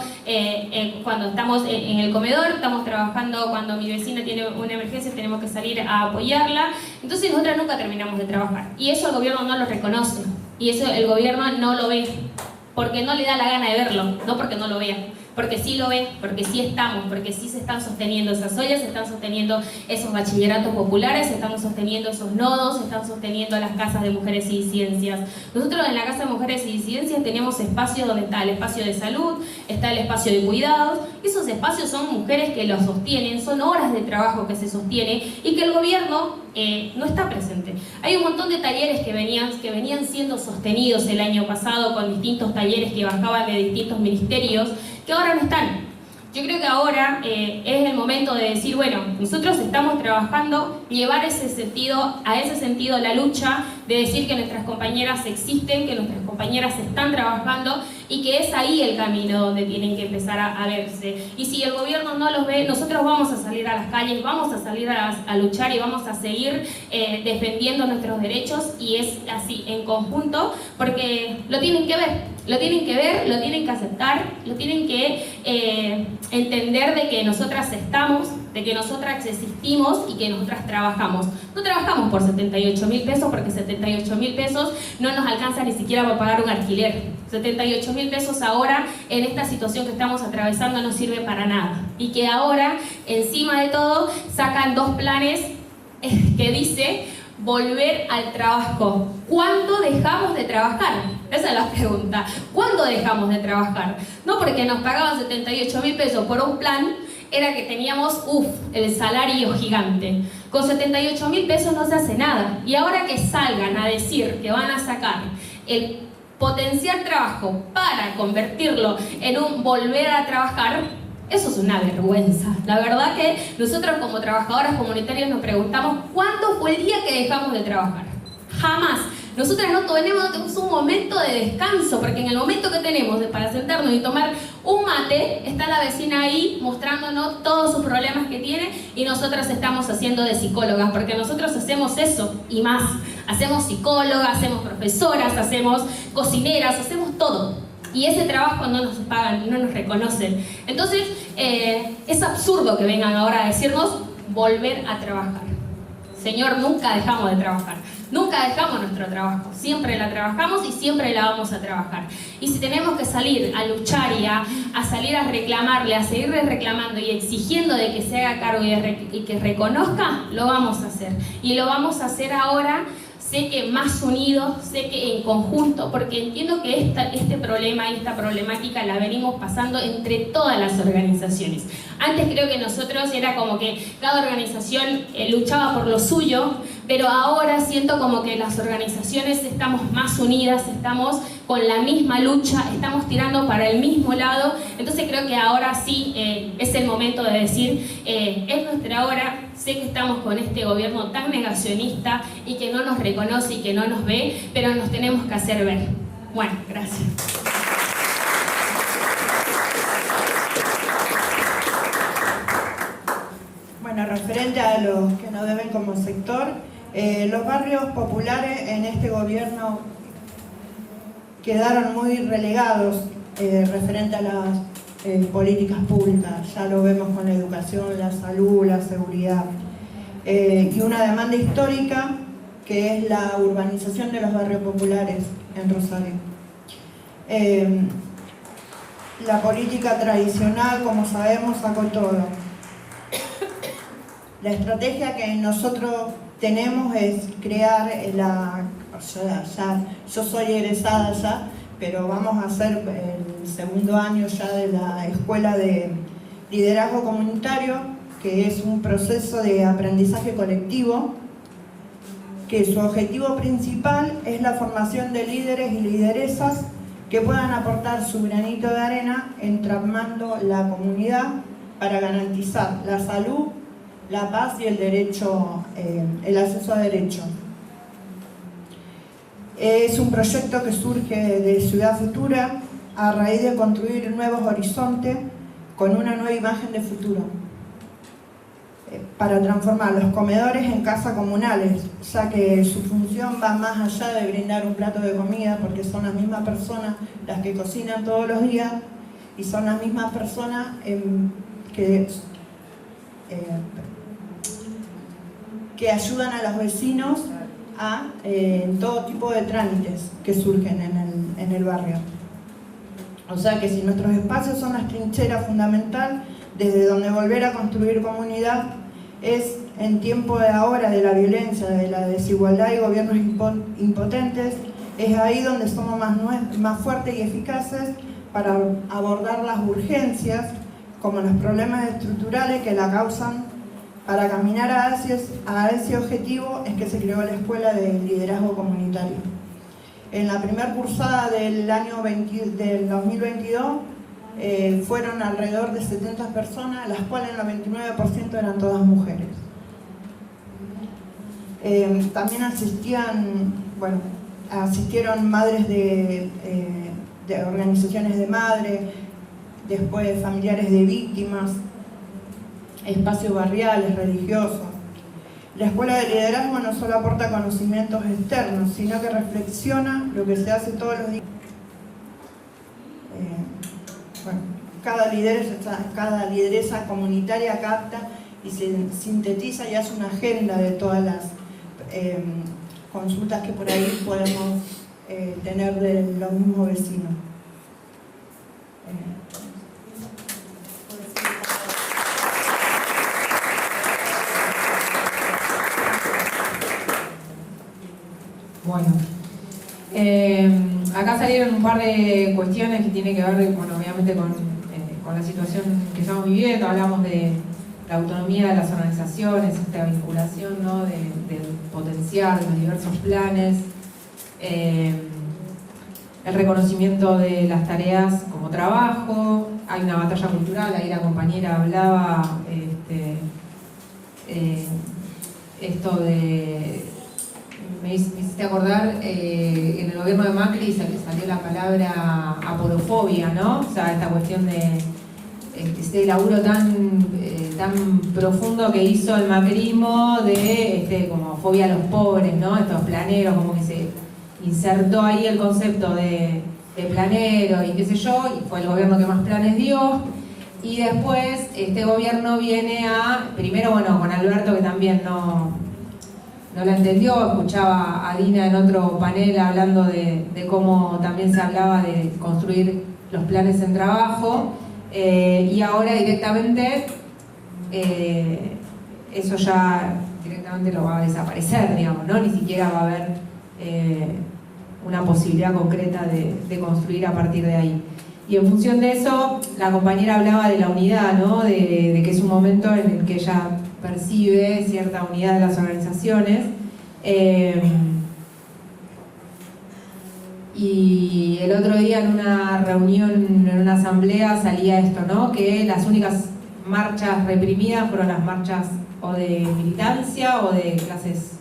cuando estamos en el comedor, estamos trabajando cuando mi vecina tiene una emergencia, tenemos que salir a apoyarla. Entonces nosotras nunca terminamos de trabajar. Y eso el gobierno no lo reconoce. Y eso el gobierno no lo ve. Porque no le da la gana de verlo, no porque no lo vea. Porque sí lo ven, porque sí estamos, porque sí se están sosteniendo esas ollas, se están sosteniendo esos bachilleratos populares, se están sosteniendo esos nodos, se están sosteniendo las casas de mujeres y disidencias. Nosotros en la Casa de Mujeres y Disidencias tenemos espacios donde está el espacio de salud, está el espacio de cuidados. Esos espacios son mujeres que los sostienen, son horas de trabajo que se sostiene y que el gobierno no está presente. Hay un montón de talleres que venían siendo sostenidos el año pasado con distintos talleres que bajaban de distintos ministerios, que ahora no están. Yo creo que ahora es el momento de decir, bueno, nosotros estamos trabajando, llevar a ese sentido la lucha, de decir que nuestras compañeras existen, que nuestras compañeras están trabajando y que es ahí el camino donde tienen que empezar a verse. Y si el gobierno no los ve, nosotros vamos a salir a las calles, vamos a salir a luchar y vamos a seguir defendiendo nuestros derechos, y es así en conjunto, porque lo tienen que ver. Lo tienen que ver, lo tienen que aceptar, lo tienen que entender de que nosotras estamos, de que nosotras existimos y que nosotras trabajamos. No trabajamos por 78.000 pesos porque 78.000 pesos no nos alcanza ni siquiera para pagar un alquiler. 78.000 pesos ahora en esta situación que estamos atravesando no sirve para nada. Y que ahora, encima de todo, sacan 2 planes que dice volver al trabajo. ¿Cuándo dejamos de trabajar? Esa es la pregunta. ¿Cuándo dejamos de trabajar? No porque nos pagaban 78.000 pesos por un plan, era que teníamos, el salario gigante. Con 78.000 pesos no se hace nada. Y ahora que salgan a decir que van a sacar el potencial trabajo para convertirlo en un volver a trabajar, eso es una vergüenza. La verdad que nosotros como trabajadoras comunitarias nos preguntamos ¿cuándo fue el día que dejamos de trabajar? Jamás. Nosotras no tenemos un momento de descanso, porque en el momento que tenemos para sentarnos y tomar un mate, está la vecina ahí mostrándonos todos sus problemas que tiene y nosotras estamos haciendo de psicólogas, porque nosotros hacemos eso y más. Hacemos psicólogas, hacemos profesoras, hacemos cocineras, hacemos todo. Y ese trabajo no nos pagan, no nos reconocen. Entonces, es absurdo que vengan ahora a decirnos volver a trabajar. Señor, nunca dejamos de trabajar. Nunca dejamos nuestro trabajo. Siempre la trabajamos y siempre la vamos a trabajar. Y si tenemos que salir a luchar y a salir a reclamarle, a seguirle reclamando y exigiendo de que se haga cargo y que reconozca, lo vamos a hacer. Y lo vamos a hacer ahora. Sé que más unidos, sé que en conjunto, porque entiendo que este problema y esta problemática la venimos pasando entre todas las organizaciones. Antes creo que nosotros era como que cada organización luchaba por lo suyo, pero ahora siento como que las organizaciones estamos más unidas, estamos con la misma lucha, estamos tirando para el mismo lado. Entonces creo que ahora sí es el momento de decir, es nuestra hora. Sé que estamos con este gobierno tan negacionista y que no nos reconoce y que no nos ve, pero nos tenemos que hacer ver. Bueno, gracias. Bueno, referente a los que nos deben como sector, los barrios populares en este gobierno quedaron muy relegados referente a las políticas públicas. Ya lo vemos con la educación, la salud, la seguridad. Y una demanda histórica que es la urbanización de los barrios populares en Rosario. La política tradicional, como sabemos, sacó todo. La estrategia que nosotros tenemos es crear yo soy egresada ya, pero vamos a hacer el segundo año ya de la Escuela de Liderazgo Comunitario, que es un proceso de aprendizaje colectivo, que su objetivo principal es la formación de líderes y lideresas que puedan aportar su granito de arena entramando la comunidad para garantizar la salud, la paz y el derecho, el acceso a derecho. Es un proyecto que surge de Ciudad Futura a raíz de construir nuevos horizontes con una nueva imagen de futuro, para transformar los comedores en casas comunales, ya que su función va más allá de brindar un plato de comida, porque son las mismas personas las que cocinan todos los días y son las mismas personas que ayudan a los vecinos en todo tipo de trámites que surgen en el barrio. O sea que si nuestros espacios son las trincheras fundamental desde donde volver a construir comunidad, es en tiempo de ahora de la violencia, de la desigualdad y gobiernos impotentes, es ahí donde somos más fuertes y eficaces para abordar las urgencias como los problemas estructurales que la causan. Para caminar a ese objetivo es que se creó la Escuela de Liderazgo Comunitario. En la primera cursada del 2022 fueron alrededor de 70 personas, las cuales el 99% eran todas mujeres. También asistieron madres de organizaciones de madres, después familiares de víctimas, espacios barriales, religiosos. La Escuela de Liderazgo no solo aporta conocimientos externos, sino que reflexiona lo que se hace todos los días. Cada lideresa comunitaria capta y se sintetiza y hace una agenda de todas las consultas que por ahí podemos tener de los mismos vecinos. Bueno, acá salieron un par de cuestiones que tienen que ver, bueno, obviamente con la situación que estamos viviendo. Hablamos de la autonomía de las organizaciones, esta vinculación, ¿no?, de potenciar los diversos planes, el reconocimiento de las tareas como trabajo. Hay una batalla cultural, ahí la compañera hablaba, esto de... Me hiciste acordar, en el gobierno de Macri salió la palabra aporofobia, ¿no? O sea, esta cuestión de este laburo tan profundo que hizo el macrismo de como fobia a los pobres, ¿no? Estos planeros, como que se insertó ahí el concepto de planero y qué sé yo, y fue el gobierno que más planes dio. Y después este gobierno viene primero, bueno, con Alberto, que también no la entendió. Escuchaba a Dina en otro panel hablando de cómo también se hablaba de construir los planes en trabajo, y ahora directamente eso ya directamente lo va a desaparecer, digamos, ¿no? Ni siquiera va a haber una posibilidad concreta de construir a partir de ahí. Y en función de eso, la compañera hablaba de la unidad, ¿no? De que es un momento en el que ella percibe cierta unidad de las organizaciones. Y el otro día en una reunión, en una asamblea, salía esto, ¿no? Que las únicas marchas reprimidas fueron las marchas o de militancia o de clases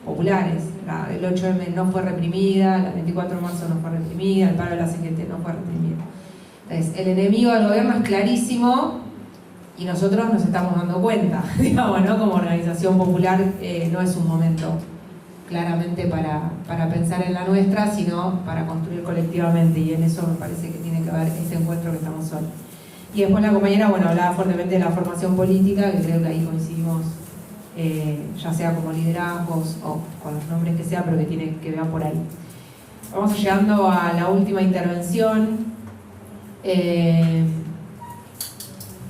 populares. El 8M no fue reprimida, la 24 de marzo no fue reprimida, el paro de la CGT no fue reprimida. Entonces, el enemigo del gobierno es clarísimo y nosotros nos estamos dando cuenta, digamos, ¿no? Como organización popular no es un momento claramente para pensar en la nuestra, sino para construir colectivamente, y en eso me parece que tiene que ver este encuentro que estamos hoy. Y después la compañera, bueno, hablaba fuertemente de la formación política, que creo que ahí coincidimos, ya sea como liderazgos o con los nombres que sea, pero que tiene que ver por ahí. Vamos llegando a la última intervención.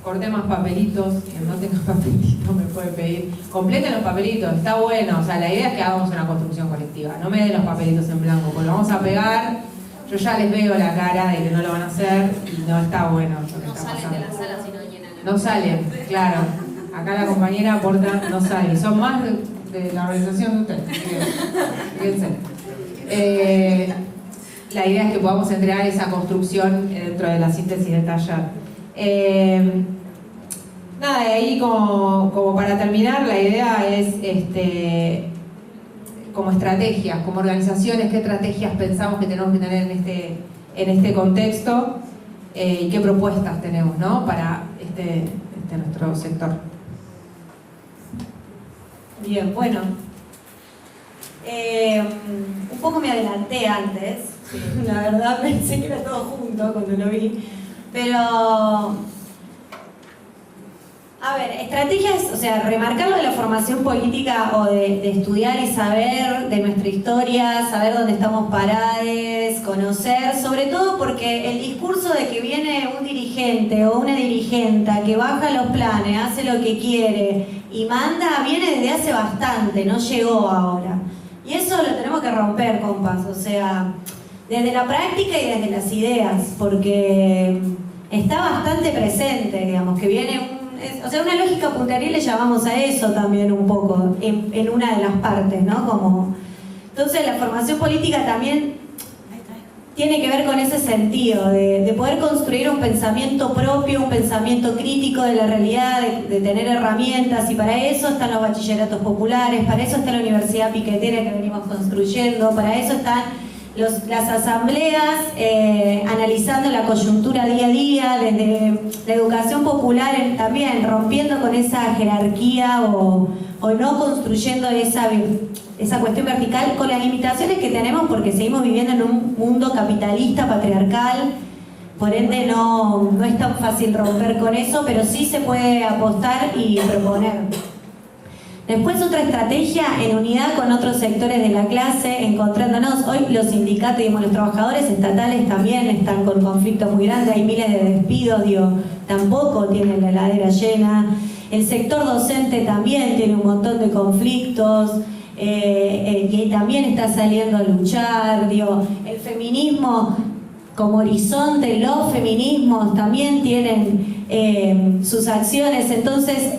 Corté más papelitos, quien no tenga papelitos me puede pedir. Completen los papelitos, está bueno. O sea, la idea es que hagamos una construcción colectiva. No me den los papelitos en blanco, porque lo vamos a pegar. Yo ya les veo la cara de que no lo van a hacer y no está bueno lo que No está salen pasando. de la sala si no llenan. No salen, claro. Acá la compañera aporta, no sale. Y son más de la organización de ustedes. Fíjense. La idea es que podamos entregar esa construcción dentro de la síntesis del taller. Nada, y ahí como para terminar, la idea es como estrategias, como organizaciones, qué estrategias pensamos que tenemos que tener en este contexto y qué propuestas tenemos, ¿no?, para nuestro sector. Bien, bueno. Un poco me adelanté antes, la verdad pensé que era todo junto cuando lo vi, pero a ver, estrategias, o sea, remarcar lo de la formación política o de estudiar y saber de nuestra historia, saber dónde estamos parados, conocer, sobre todo porque el discurso de que viene un dirigente o una dirigenta que baja los planes, hace lo que quiere y manda, viene desde hace bastante, no llegó ahora. Y eso lo tenemos que romper, compas, o sea, desde la práctica y desde las ideas, porque está bastante presente, digamos, que viene o sea, una lógica puntería le llamamos a eso también un poco, en una de las partes, ¿no? Entonces la formación política también tiene que ver con ese sentido, de poder construir un pensamiento propio, un pensamiento crítico de la realidad, de tener herramientas, y para eso están los bachilleratos populares, para eso está la universidad piquetera que venimos construyendo, para eso están las asambleas analizando la coyuntura día a día, desde la educación popular también, rompiendo con esa jerarquía o no construyendo esa cuestión vertical con las limitaciones que tenemos porque seguimos viviendo en un mundo capitalista, patriarcal, por ende no es tan fácil romper con eso, pero sí se puede apostar y proponer. Después otra estrategia en unidad con otros sectores de la clase, encontrándonos. Hoy los sindicatos, digamos, los trabajadores estatales también están con conflictos muy grandes, hay miles de despidos, tampoco tienen la heladera llena. El sector docente también tiene un montón de conflictos, que también está saliendo a luchar, el feminismo como horizonte, los feminismos también tienen sus acciones, entonces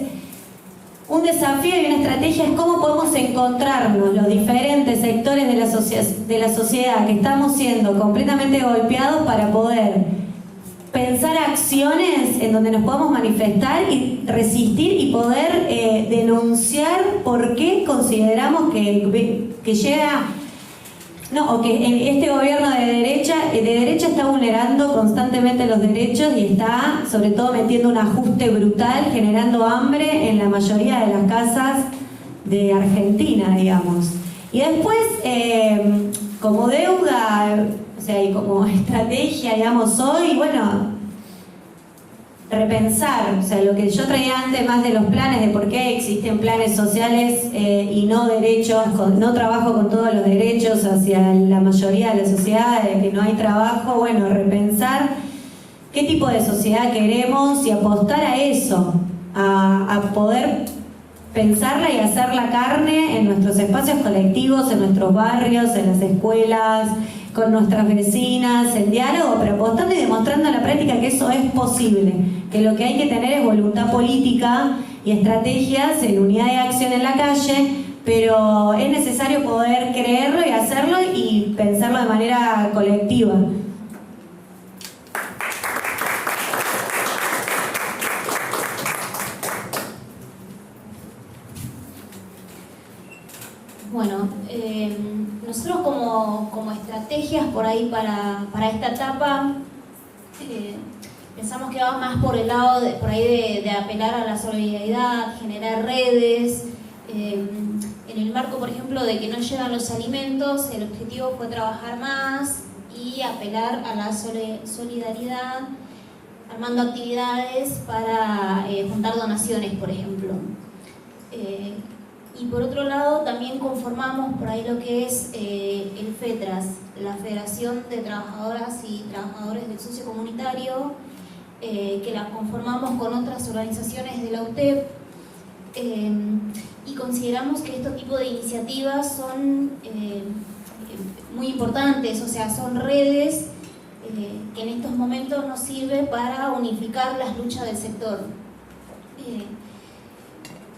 un desafío y una estrategia es cómo podemos encontrarnos los diferentes sectores de la sociedad que estamos siendo completamente golpeados para poder pensar acciones en donde nos podamos manifestar y resistir y poder denunciar por qué consideramos que llega... No, o que este gobierno de derecha está vulnerando constantemente los derechos y está, sobre todo, metiendo un ajuste brutal, generando hambre en la mayoría de las casas de Argentina, digamos. Y después, como deuda, o sea, y como estrategia, digamos, hoy, bueno, repensar, o sea, lo que yo traía antes más de los planes, de por qué existen planes sociales y no derechos, no trabajo con todos los derechos hacia la mayoría de la sociedad, de que no hay trabajo, bueno, repensar qué tipo de sociedad queremos y apostar a eso, a poder pensarla y hacerla carne en nuestros espacios colectivos, en nuestros barrios, en las escuelas, con nuestras vecinas, en diálogo, pero apostando y demostrando en la práctica que eso es posible, que lo que hay que tener es voluntad política y estrategias en unidad de acción en la calle, pero es necesario poder creerlo y hacerlo y pensarlo de manera colectiva. Bueno, nosotros como estrategias por ahí para esta etapa pensamos que va más por el lado de apelar a la solidaridad, generar redes. En el marco, por ejemplo, de que no llegan los alimentos, el objetivo fue trabajar más y apelar a la solidaridad, armando actividades para juntar donaciones, por ejemplo. Y por otro lado también conformamos por ahí lo que es el FETRAS, la Federación de Trabajadoras y Trabajadores del Socio Comunitario, que la conformamos con otras organizaciones de la UTEP, y consideramos que este tipo de iniciativas son muy importantes, o sea, son redes que en estos momentos nos sirven para unificar las luchas del sector.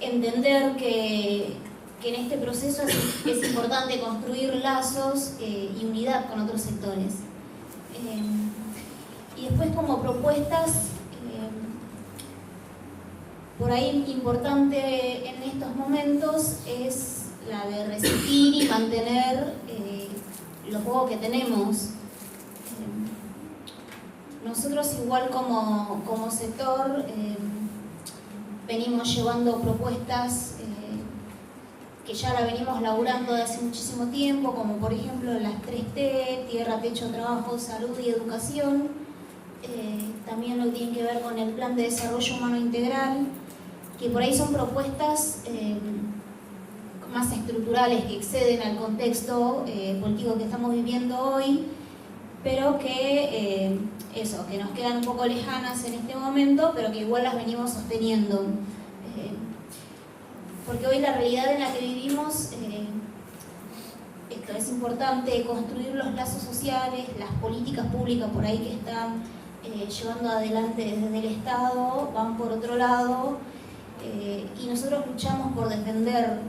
Entender que en este proceso es importante construir lazos y unidad con otros sectores. Y después, como propuestas, por ahí importante en estos momentos es la de resistir y mantener lo poco que tenemos. Nosotros igual como sector venimos llevando propuestas que ya la venimos laburando de hace muchísimo tiempo, como por ejemplo las 3T, tierra, techo, trabajo, salud y educación. También lo que tiene que ver con el Plan de Desarrollo Humano Integral, que por ahí son propuestas más estructurales que exceden al contexto político que estamos viviendo hoy, pero que que nos quedan un poco lejanas en este momento, pero que igual las venimos sosteniendo. Porque hoy la realidad en la que vivimos, esto es importante, construir los lazos sociales, las políticas públicas por ahí que están llevando adelante desde el Estado, van por otro lado, y nosotros luchamos por defender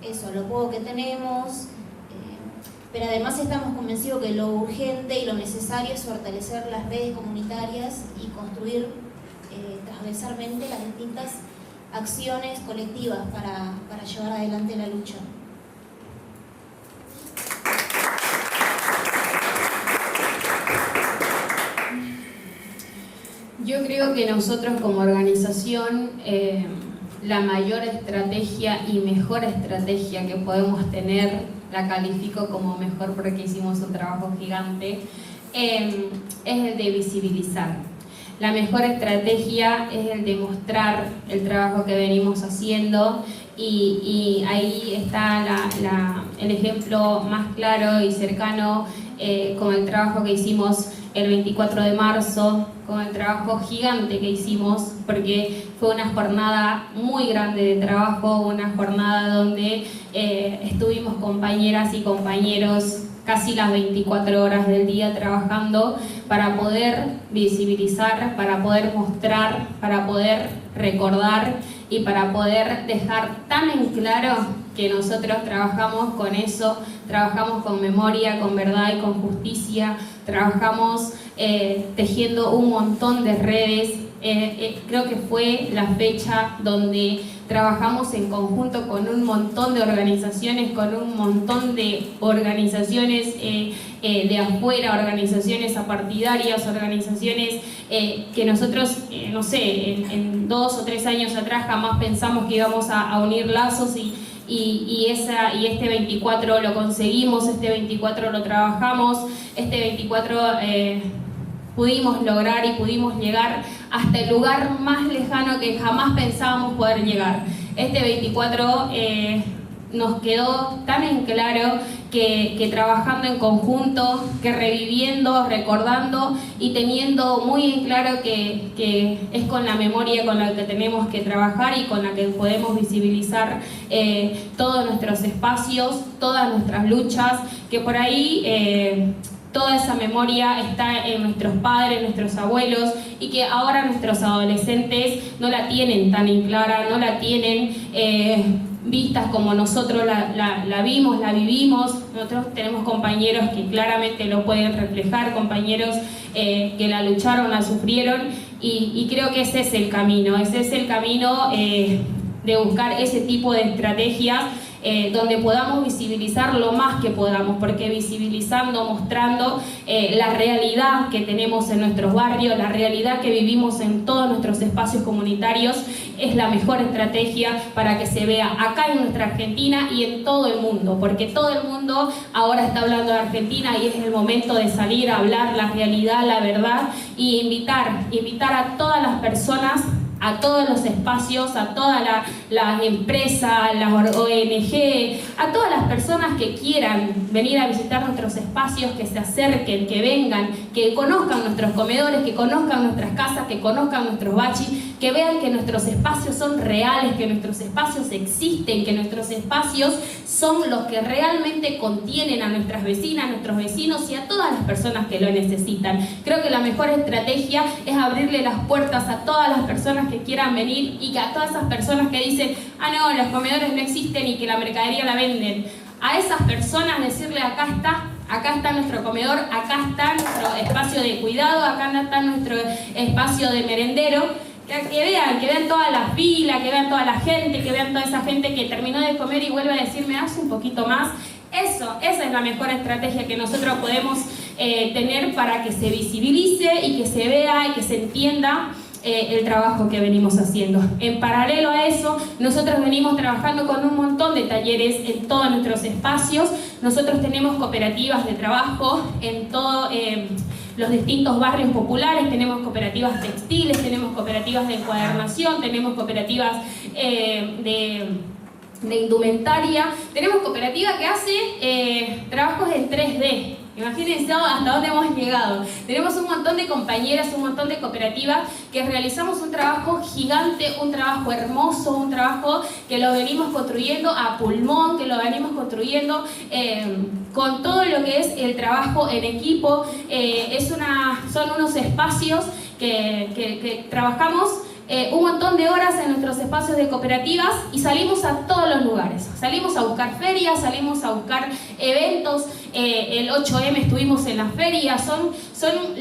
eso, lo poco que tenemos, pero además estamos convencidos que lo urgente y lo necesario es fortalecer las redes comunitarias y construir transversalmente las distintas acciones colectivas para llevar adelante la lucha. Yo creo que nosotros como organización, la mayor estrategia y mejor estrategia que podemos tener, la califico como mejor porque hicimos un trabajo gigante, es el de visibilizar. La mejor estrategia es el de mostrar el trabajo que venimos haciendo y ahí está el ejemplo más claro y cercano con el trabajo que hicimos el 24 de marzo, con el trabajo gigante que hicimos, porque fue una jornada muy grande de trabajo, una jornada donde estuvimos compañeras y compañeros casi las 24 horas del día trabajando para poder visibilizar, para poder mostrar, para poder recordar y para poder dejar tan en claro que nosotros trabajamos con eso, trabajamos con memoria, con verdad y con justicia, trabajamos tejiendo un montón de redes. Creo que fue la fecha donde trabajamos en conjunto con un montón de organizaciones, de afuera, organizaciones apartidarias, organizaciones que nosotros, no sé, en 2 o 3 años atrás jamás pensamos que íbamos a unir lazos y este 24 lo conseguimos, este 24 lo trabajamos, este 24 pudimos lograr y pudimos llegar hasta el lugar más lejano que jamás pensábamos poder llegar. Este 24 nos quedó tan en claro que trabajando en conjunto, que reviviendo, recordando y teniendo muy en claro que es con la memoria con la que tenemos que trabajar y con la que podemos visibilizar todos nuestros espacios, todas nuestras luchas, que por ahí toda esa memoria está en nuestros padres, nuestros abuelos, y que ahora nuestros adolescentes no la tienen tan en clara, no la tienen vistas como nosotros la vimos, la vivimos. Nosotros tenemos compañeros que claramente lo pueden reflejar, compañeros que la lucharon, la sufrieron, y creo que ese es el camino de buscar ese tipo de estrategias donde podamos visibilizar lo más que podamos, porque visibilizando, mostrando la realidad que tenemos en nuestros barrios, la realidad que vivimos en todos nuestros espacios comunitarios, es la mejor estrategia para que se vea acá en nuestra Argentina y en todo el mundo, porque todo el mundo ahora está hablando de Argentina y es el momento de salir a hablar la realidad, la verdad, y invitar a todas las personas, a todos los espacios, a todas las empresas, las ONG, a todas las personas que quieran venir a visitar nuestros espacios, que se acerquen, que vengan, que conozcan nuestros comedores, que conozcan nuestras casas, que conozcan nuestros bachis, que vean que nuestros espacios son reales, que nuestros espacios existen, que nuestros espacios son los que realmente contienen a nuestras vecinas, a nuestros vecinos y a todas las personas que lo necesitan. Creo que la mejor estrategia es abrirle las puertas a todas las personas que quieran venir y que a todas esas personas que dicen, ah no, los comedores no existen y que la mercadería la venden, a esas personas decirle, acá está nuestro comedor, acá está nuestro espacio de cuidado, acá está nuestro espacio de merendero, que vean toda la fila, que vean toda la gente, que vean toda esa gente que terminó de comer y vuelve a decirme, haz un poquito más. Esa es la mejor estrategia que nosotros podemos tener para que se visibilice y que se vea y que se entienda el trabajo que venimos haciendo. En paralelo a eso, nosotros venimos trabajando con un montón de talleres en todos nuestros espacios. Nosotros tenemos cooperativas de trabajo en todos los distintos barrios populares, tenemos cooperativas textiles, tenemos cooperativas de encuadernación, tenemos cooperativas de indumentaria, tenemos cooperativa que hace trabajos en 3D. Imagínense hasta dónde hemos llegado. Tenemos un montón de compañeras, un montón de cooperativas que realizamos un trabajo gigante, un trabajo hermoso, un trabajo que lo venimos construyendo a pulmón, que lo venimos construyendo con todo lo que es el trabajo en equipo. Son unos espacios que trabajamos un montón de horas en nuestros espacios de cooperativas y salimos a todos los lugares. Salimos a buscar ferias, salimos a buscar eventos. El 8M estuvimos en la feria. Son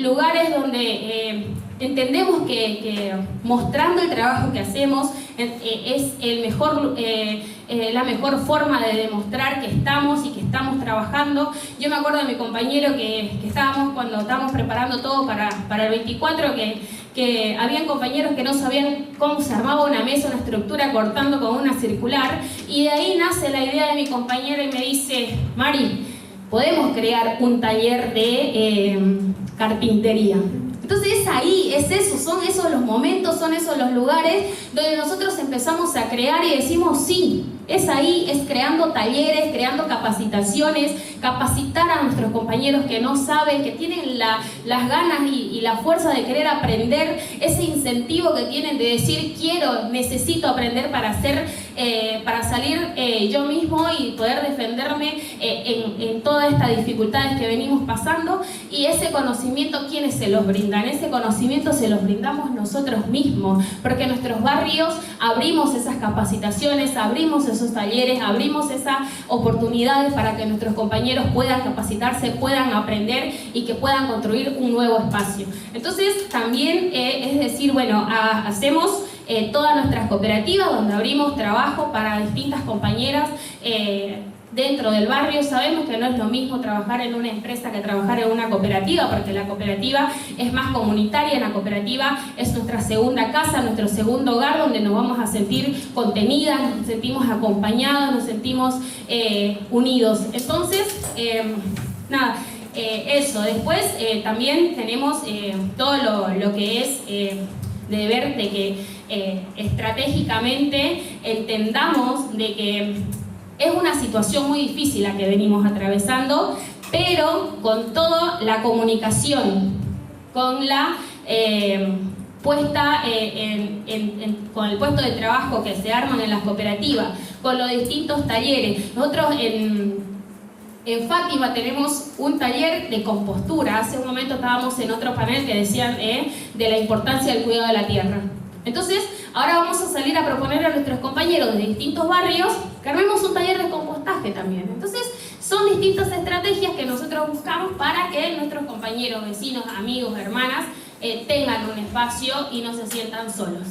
lugares donde entendemos que mostrando el trabajo que hacemos es la mejor forma de demostrar que estamos y que estamos trabajando. Yo me acuerdo de mi compañero que cuando estábamos preparando todo para el 24, que habían compañeros que no sabían cómo se armaba una mesa, una estructura, cortando con una circular, y de ahí nace la idea de mi compañero y me dice, Mari, podemos crear un taller de carpintería. Entonces son esos los momentos, son esos los lugares donde nosotros empezamos a crear y decimos sí, es ahí, es creando talleres, creando capacitaciones, capacitar a nuestros compañeros que no saben, que tienen las ganas y la fuerza de querer aprender, ese incentivo que tienen de decir necesito aprender para salir yo mismo y poder defenderme en todas estas dificultades que venimos pasando. Y ese conocimiento, ¿quiénes se los brindan? Ese conocimiento se los brindamos nosotros mismos, porque en nuestros barrios abrimos esas capacitaciones, abrimos esos talleres, abrimos esas oportunidades para que nuestros compañeros puedan capacitarse, puedan aprender y que puedan construir un nuevo espacio. Entonces también es decir, bueno, hacemos todas nuestras cooperativas donde abrimos trabajo para distintas compañeras dentro del barrio. Sabemos que no es lo mismo trabajar en una empresa que trabajar en una cooperativa, porque la cooperativa es más comunitaria, la cooperativa es nuestra segunda casa, nuestro segundo hogar, donde nos vamos a sentir contenidas, nos sentimos acompañados, nos sentimos unidos. Entonces, eso. Después también tenemos todo lo que es de ver de que estratégicamente entendamos de que es una situación muy difícil la que venimos atravesando, pero con toda la comunicación, con la puesta con el puesto de trabajo que se arman en las cooperativas, con los distintos talleres. Nosotros en Fátima tenemos un taller de compostura. Hace un momento estábamos en otro panel que decían de la importancia del cuidado de la tierra. Entonces, ahora vamos a salir a proponer a nuestros compañeros de distintos barrios que armemos un taller de compostaje también. Entonces, son distintas estrategias que nosotros buscamos para que nuestros compañeros, vecinos, amigos, hermanas tengan un espacio y no se sientan solos.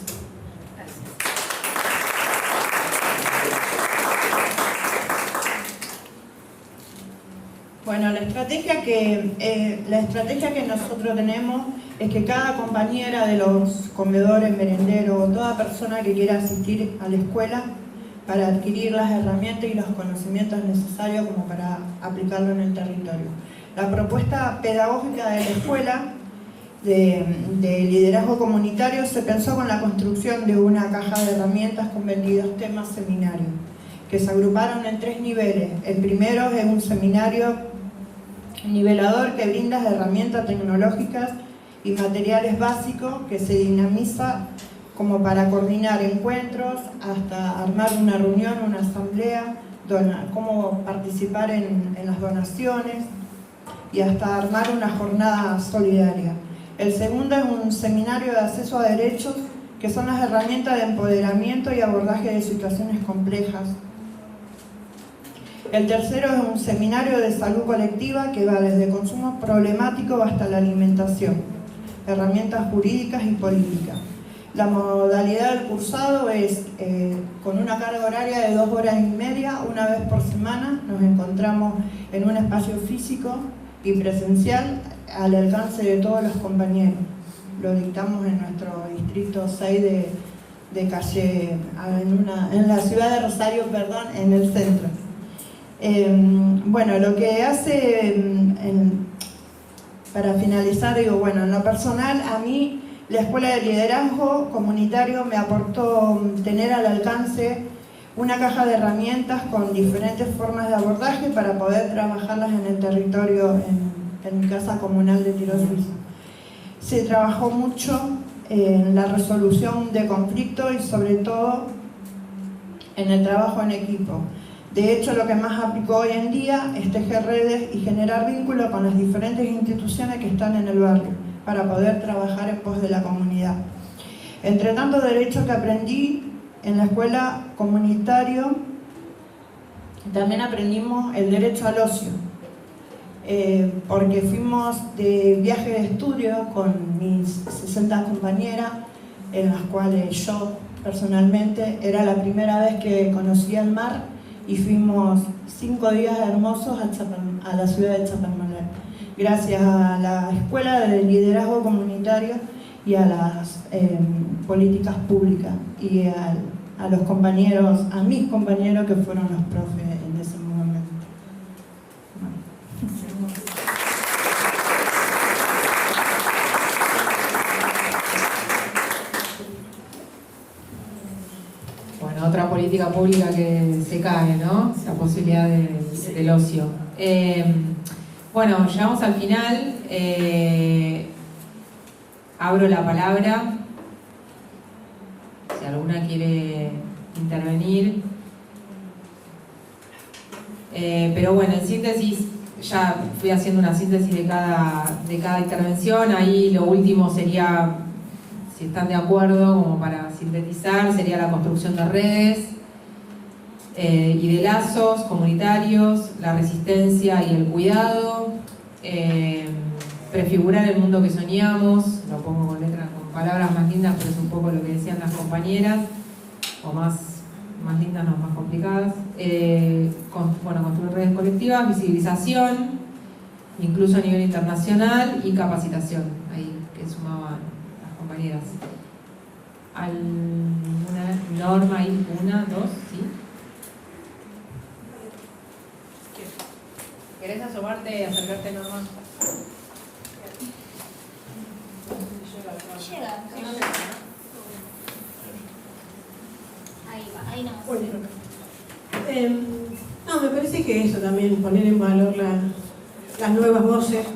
Bueno, la estrategia que nosotros tenemos es que cada compañera de los comedores, merenderos, toda persona que quiera asistir a la escuela para adquirir las herramientas y los conocimientos necesarios como para aplicarlo en el territorio. La propuesta pedagógica de la escuela de liderazgo comunitario se pensó con la construcción de una caja de herramientas con 22 temas seminarios que se agruparon en 3 niveles. El primero es un seminario nivelador que brinda herramientas tecnológicas y materiales básicos que se dinamiza como para coordinar encuentros, hasta armar una reunión, una asamblea, cómo participar en las donaciones y hasta armar una jornada solidaria. El segundo es un seminario de acceso a derechos, que son las herramientas de empoderamiento y abordaje de situaciones complejas. El tercero es un seminario de salud colectiva que va desde consumo problemático hasta la alimentación, herramientas jurídicas y políticas. La modalidad del cursado es con una carga horaria de 2 horas y media, una vez por semana. Nos encontramos en un espacio físico y presencial al alcance de todos los compañeros. Lo dictamos en nuestro distrito 6 de calle, en la ciudad de Rosario, perdón, en el centro. Bueno, lo que hace, para finalizar, digo, bueno, en lo personal, a mí la Escuela de Liderazgo Comunitario me aportó tener al alcance una caja de herramientas con diferentes formas de abordaje para poder trabajarlas en el territorio, en mi casa comunal de Tiro Suizo. Se trabajó mucho en la resolución de conflictos y sobre todo en el trabajo en equipo. De hecho, lo que más aplicó hoy en día es tejer redes y generar vínculos con las diferentes instituciones que están en el barrio para poder trabajar en pos de la comunidad. Entre tanto derecho que aprendí en la escuela comunitaria, también aprendimos el derecho al ocio, porque fuimos de viaje de estudio con mis 60 compañeras, en las cuales yo personalmente era la primera vez que conocía el mar, y fuimos 5 días hermosos a la ciudad de Chapadmalal. Gracias a la Escuela de Liderazgo Comunitario y a las políticas públicas y a los compañeros, a mis compañeros que fueron los profes en ese momento. Bueno, otra política pública que se cae, ¿no? La posibilidad del ocio. Bueno, llegamos al final. Abro la palabra. Si alguna quiere intervenir. Pero bueno, en síntesis, ya fui haciendo una síntesis de cada intervención. Ahí lo último sería, si están de acuerdo, como para sintetizar, sería la construcción de redes y de lazos comunitarios, la resistencia y el cuidado, prefigurar el mundo que soñamos, lo pongo con letras, con palabras más lindas, pero es un poco lo que decían las compañeras, o más lindas, no más complicadas. Construir redes colectivas, visibilización, incluso a nivel internacional, y capacitación, ahí que sumaban las compañeras. Una norma ahí, 1, 2, ¿sí? ¿Querés asomarte, acercarte, Norma? Llega. Ahí va, ahí no. Bueno, no, me parece que eso también, poner en valor las nuevas voces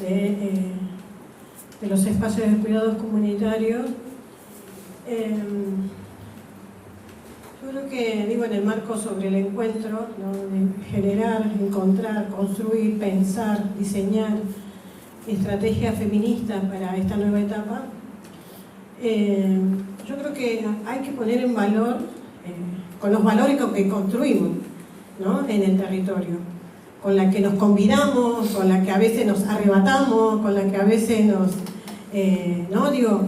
de los espacios de cuidados comunitarios. Yo creo que, digo, en el marco sobre el encuentro, ¿no? De generar, encontrar, construir, pensar, diseñar estrategias feministas para esta nueva etapa, yo creo que hay que poner en valor, con los valores que construimos, ¿no? En el territorio, con la que nos convidamos, con la que a veces nos arrebatamos, con la que a veces nos... ¿no? Digo...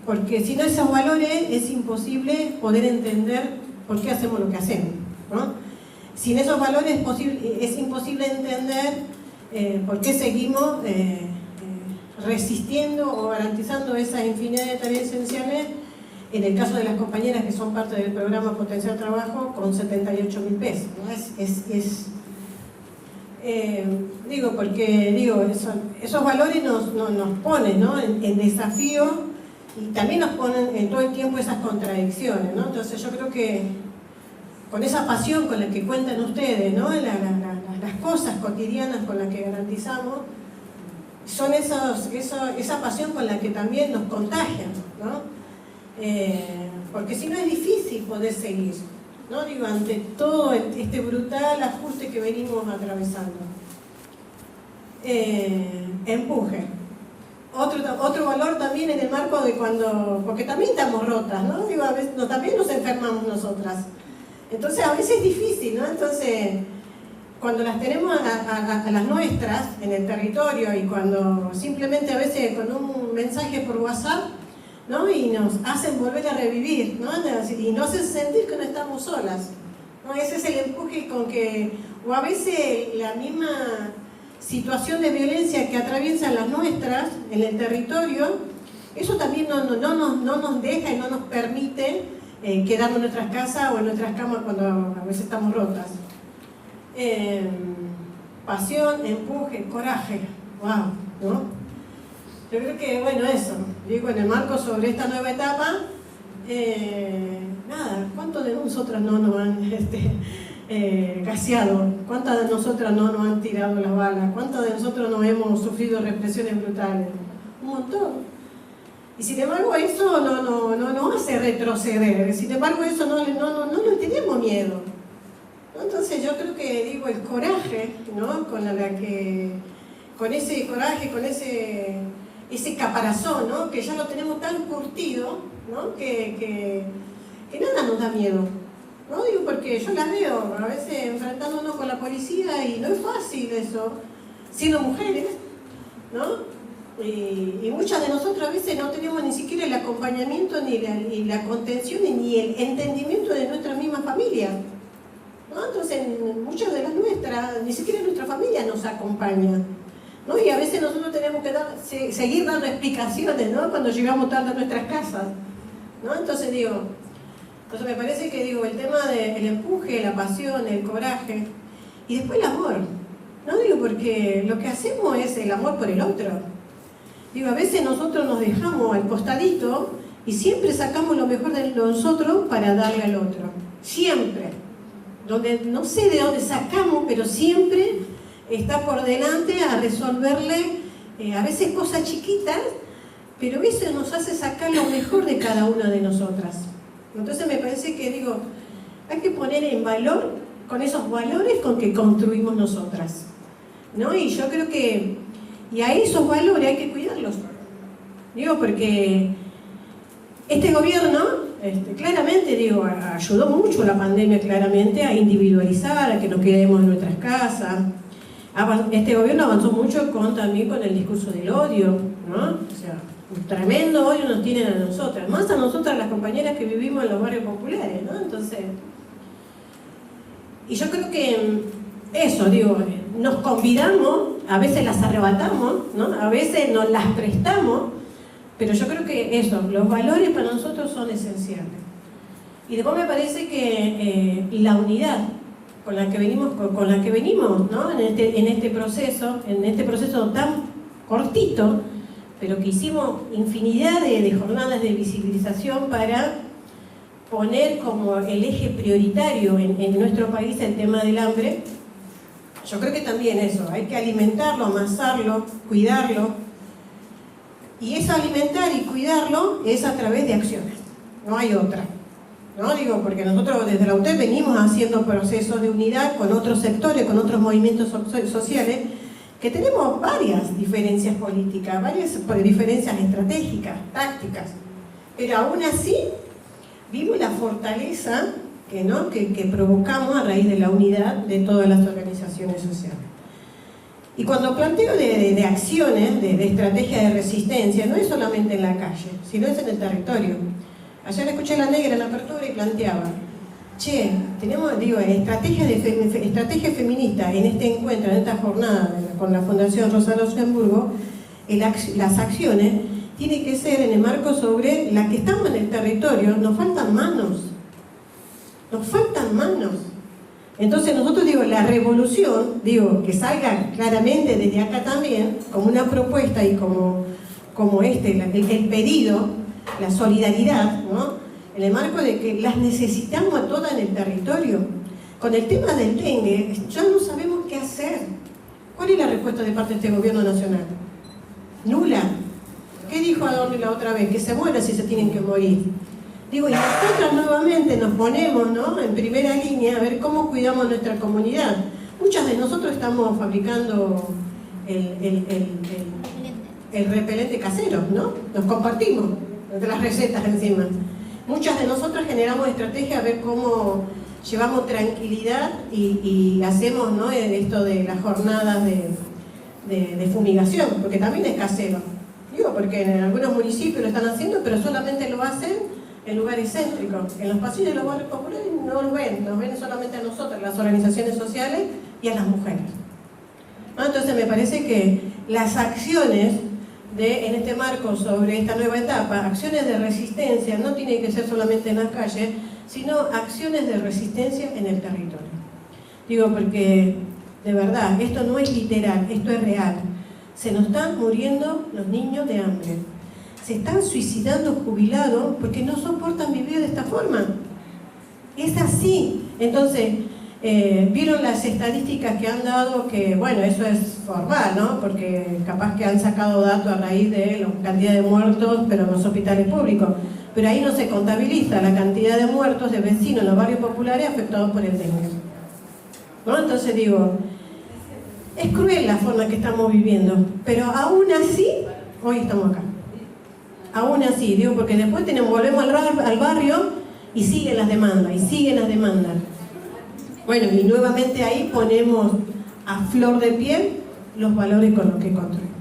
porque si no, esos valores es imposible poder entender por qué hacemos lo que hacemos, ¿no? Sin esos valores es imposible entender por qué seguimos resistiendo o garantizando esa infinidad de tareas esenciales, en el caso de las compañeras que son parte del programa Potenciar Trabajo, con 78.000 pesos, ¿no? Digo, porque esos valores nos ponen, ¿no? en desafío, y también nos ponen en todo el tiempo esas contradicciones, ¿no? Entonces yo creo que con esa pasión con la que cuentan ustedes, ¿no? Las cosas cotidianas con las que garantizamos, son esa pasión con la que también nos contagian, ¿no? Porque si no es difícil poder seguir, ¿no? Digo, ante todo este brutal ajuste que venimos atravesando. Empuje. Otro valor también en el marco de cuando, porque también estamos rotas, ¿no? Digo, a veces también nos enfermamos nosotras. Entonces a veces es difícil, ¿no? Entonces, cuando las tenemos a las nuestras en el territorio y cuando simplemente a veces con un mensaje por WhatsApp, ¿no? Y nos hacen volver a revivir, ¿no? Y nos hacen sentir que no estamos solas, ¿no? Ese es el empuje con que, o a veces la misma situación de violencia que atraviesan las nuestras en el territorio, eso también no nos deja y no nos permite quedarnos en nuestras casas o en nuestras camas cuando a veces estamos rotas. Pasión, empuje, coraje, wow, ¿no? Yo creo que, bueno, eso, digo, en el marco sobre esta nueva etapa, nada, ¿cuántos de nosotras no nos han gaseado? ¿Cuántas de nosotras no nos han tirado las balas? ¿Cuántas de nosotros no hemos sufrido represiones brutales? Un montón. Y sin embargo eso no hace retroceder, sin embargo eso no le tenemos miedo, ¿no? Entonces yo creo que, digo, el coraje, ¿no? Con ese coraje, con ese caparazón, ¿no? Que ya lo tenemos tan curtido, ¿no? Que nada nos da miedo, ¿no? Digo, porque yo las veo a veces enfrentándonos con la policía y no es fácil eso, siendo mujeres, ¿no? Y muchas de nosotros a veces no tenemos ni siquiera el acompañamiento, ni la contención, ni el entendimiento de nuestra misma familia, ¿no? Entonces, muchas de las nuestras, ni siquiera nuestra familia nos acompaña, ¿no? Y a veces nosotros tenemos que seguir dando explicaciones, ¿no? Cuando llegamos tarde a nuestras casas, ¿no? Entonces me parece que, digo, el tema del empuje, la pasión, el coraje, y después el amor, ¿no? Digo, porque lo que hacemos es el amor por el otro. Digo, a veces nosotros nos dejamos al costadito y siempre sacamos lo mejor de nosotros para darle al otro. Siempre. No sé de dónde sacamos, pero siempre está por delante a resolverle a veces cosas chiquitas, pero eso nos hace sacar lo mejor de cada una de nosotras. Entonces me parece que, digo, hay que poner en valor con esos valores con que construimos nosotras, ¿no? Y yo creo que y a esos valores hay que cuidarlos. Digo, porque este gobierno, claramente, digo, ayudó mucho la pandemia, claramente, a individualizar, a que nos quedemos en nuestras casas. Este gobierno avanzó mucho también con el discurso del odio, ¿no? O sea, un tremendo odio nos tienen a nosotras, más a nosotras las compañeras que vivimos en los barrios populares, ¿no? Entonces, y yo creo que eso, digo, nos convidamos, a veces las arrebatamos, ¿no? A veces nos las prestamos, pero yo creo que eso, los valores para nosotros son esenciales. Y después me parece que la unidad con la que venimos, ¿no? en este proceso tan cortito, pero que hicimos infinidad de jornadas de visibilización para poner como el eje prioritario en nuestro país el tema del hambre. Yo creo que también eso, hay que alimentarlo, amasarlo, cuidarlo. Y eso alimentar y cuidarlo es a través de acciones, no hay otra. ¿No? Digo, porque nosotros desde la UTEP venimos haciendo procesos de unidad con otros sectores, con otros movimientos sociales, que tenemos varias diferencias políticas, varias diferencias estratégicas, tácticas. Pero aún así, vimos la fortaleza que provocamos a raíz de la unidad de todas las organizaciones sociales. Y cuando planteo de acciones, de estrategia de resistencia, no es solamente en la calle, sino es en el territorio. Ayer escuché a la Negra en la apertura y planteaba, tenemos, estrategia feminista en este encuentro, en esta jornada con la Fundación Rosa Luxemburgo, las acciones tienen que ser en el marco sobre las que estamos en el territorio, nos faltan manos. Entonces nosotros, la revolución, que salga claramente desde acá también, como una propuesta y como el pedido, la solidaridad, ¿no? En el marco de que las necesitamos a todas en el territorio. Con el tema del dengue, ya no sabemos qué hacer. ¿Cuál es la respuesta de parte de este gobierno nacional? Nula. ¿Qué dijo Adorno la otra vez? Que se mueran si se tienen que morir. Y nosotros nuevamente nos ponemos, ¿no?, en primera línea a ver cómo cuidamos nuestra comunidad. Muchas de nosotros estamos fabricando el repelente casero, ¿no? Nos compartimos entre las recetas encima. Muchas de nosotras generamos estrategias a ver cómo llevamos tranquilidad y hacemos, ¿no?, esto de las jornadas de fumigación, porque también es casero. Digo, porque en algunos municipios lo están haciendo, pero solamente lo hacen en lugares céntricos. En los pasillos de los barrios populares no lo ven, nos ven solamente a nosotros, las organizaciones sociales y a las mujeres, ¿no? Entonces me parece que las acciones en este marco sobre esta nueva etapa, acciones de resistencia, no tienen que ser solamente en las calles, sino acciones de resistencia en el territorio. Digo, porque de verdad, esto no es literal, esto es real. Se nos están muriendo los niños de hambre. Se están suicidando jubilados porque no soportan vivir de esta forma. Es así. Entonces, vieron las estadísticas que han dado, que bueno, eso es formal, ¿no? Porque capaz que han sacado datos a raíz de la cantidad de muertos, pero en los hospitales públicos. Pero ahí no se contabiliza la cantidad de muertos de vecinos en los barrios populares afectados por el dengue, ¿no? Entonces digo, es cruel la forma que estamos viviendo, pero aún así, hoy estamos acá. Aún así, digo, porque después volvemos al barrio y siguen las demandas, y siguen las demandas. Bueno, y nuevamente ahí ponemos a flor de piel los valores con los que construimos.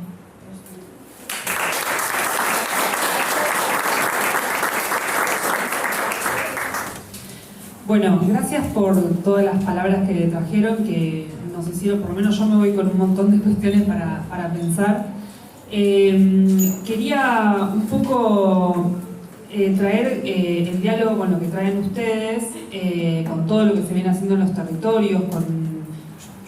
Bueno, gracias por todas las palabras que trajeron, que nos hicieron, por lo menos yo me voy con un montón de cuestiones para pensar. Quería un poco traer el diálogo con lo que traen ustedes, con todo lo que se viene haciendo en los territorios,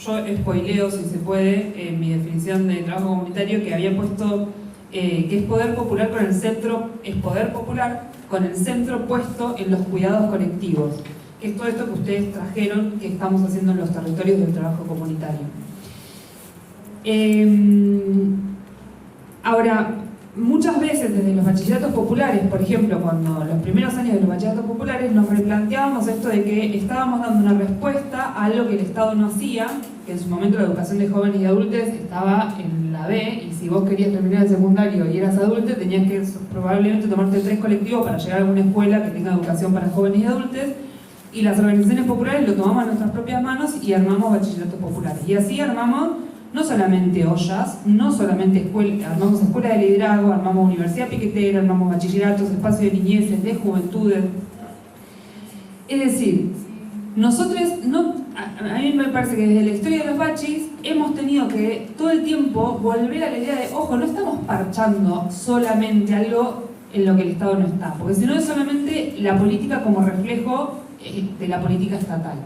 yo spoileo, si se puede, en mi definición de trabajo comunitario, que había puesto que es poder popular con el centro, es poder popular con el centro puesto en los cuidados colectivos, que es todo esto que ustedes trajeron, que estamos haciendo en los territorios del trabajo comunitario. Ahora, muchas veces desde los bachilleratos populares, por ejemplo, cuando los primeros años de los bachilleratos populares nos replanteábamos esto de que estábamos dando una respuesta a algo que el Estado no hacía, que en su momento la educación de jóvenes y adultos estaba en la B, y si vos querías terminar el secundario y eras adulto, tenías que probablemente tomarte 3 colectivos para llegar a alguna escuela que tenga educación para jóvenes y adultos, y las organizaciones populares lo tomamos en nuestras propias manos y armamos bachilleratos populares. Y así armamos no solamente ollas, no solamente armamos escuelas de liderazgo, armamos universidad piquetera, armamos bachilleratos, espacios de niñeces, de juventudes. Es decir, nosotros, a mí me parece que desde la historia de los bachis hemos tenido que todo el tiempo volver a la idea de, ojo, no estamos parchando solamente algo en lo que el Estado no está, porque si no es solamente la política como reflejo de la política estatal.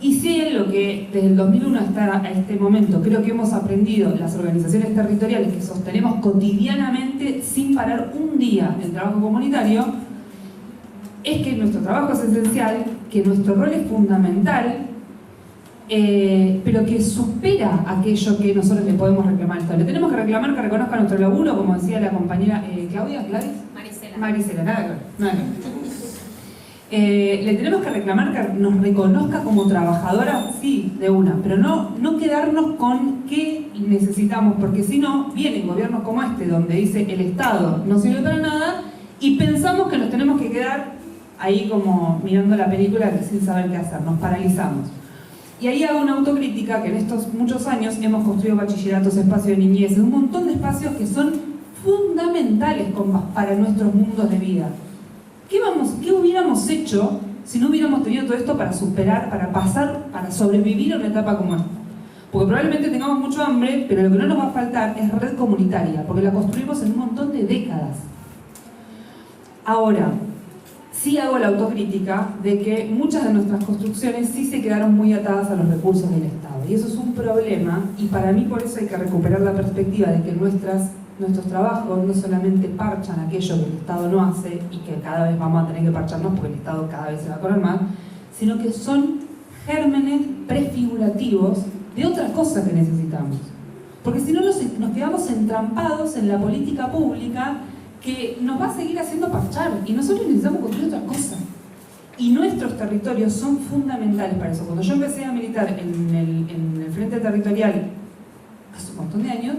Y sí, en lo que desde el 2001 hasta este momento creo que hemos aprendido las organizaciones territoriales que sostenemos cotidianamente sin parar un día el trabajo comunitario, es que nuestro trabajo es esencial, que nuestro rol es fundamental, pero que supera aquello que nosotros le podemos reclamar al Estado. Le tenemos que reclamar que reconozca nuestro laburo, como decía la compañera Claudia, ¿Gladys? Marisela, nada que ver, nada que ver. Le tenemos que reclamar que nos reconozca como trabajadora, sí, de una, pero no quedarnos con qué necesitamos, porque si no, vienen gobiernos como este, donde dice el Estado no sirve para nada, y pensamos que nos tenemos que quedar ahí como mirando la película sin saber qué hacer, nos paralizamos. Y ahí hago una autocrítica, que en estos muchos años hemos construido bachilleratos, espacios de niñez, un montón de espacios que son fundamentales para nuestros mundos de vida. ¿Qué hubiéramos hecho si no hubiéramos tenido todo esto para superar, para pasar, para sobrevivir a una etapa como esta? Porque probablemente tengamos mucho hambre, pero lo que no nos va a faltar es red comunitaria, porque la construimos en un montón de décadas. Ahora, sí hago la autocrítica de que muchas de nuestras construcciones sí se quedaron muy atadas a los recursos del Estado. Y eso es un problema, y para mí por eso hay que recuperar la perspectiva de que nuestros trabajos no solamente parchan aquello que el Estado no hace y que cada vez vamos a tener que parcharnos porque el Estado cada vez se va a correr más, sino que son gérmenes prefigurativos de otra cosa que necesitamos. Porque si no nos quedamos entrampados en la política pública que nos va a seguir haciendo parchar, y nosotros necesitamos construir otra cosa. Y nuestros territorios son fundamentales para eso. Cuando yo empecé a militar en el Frente Territorial hace un montón de años,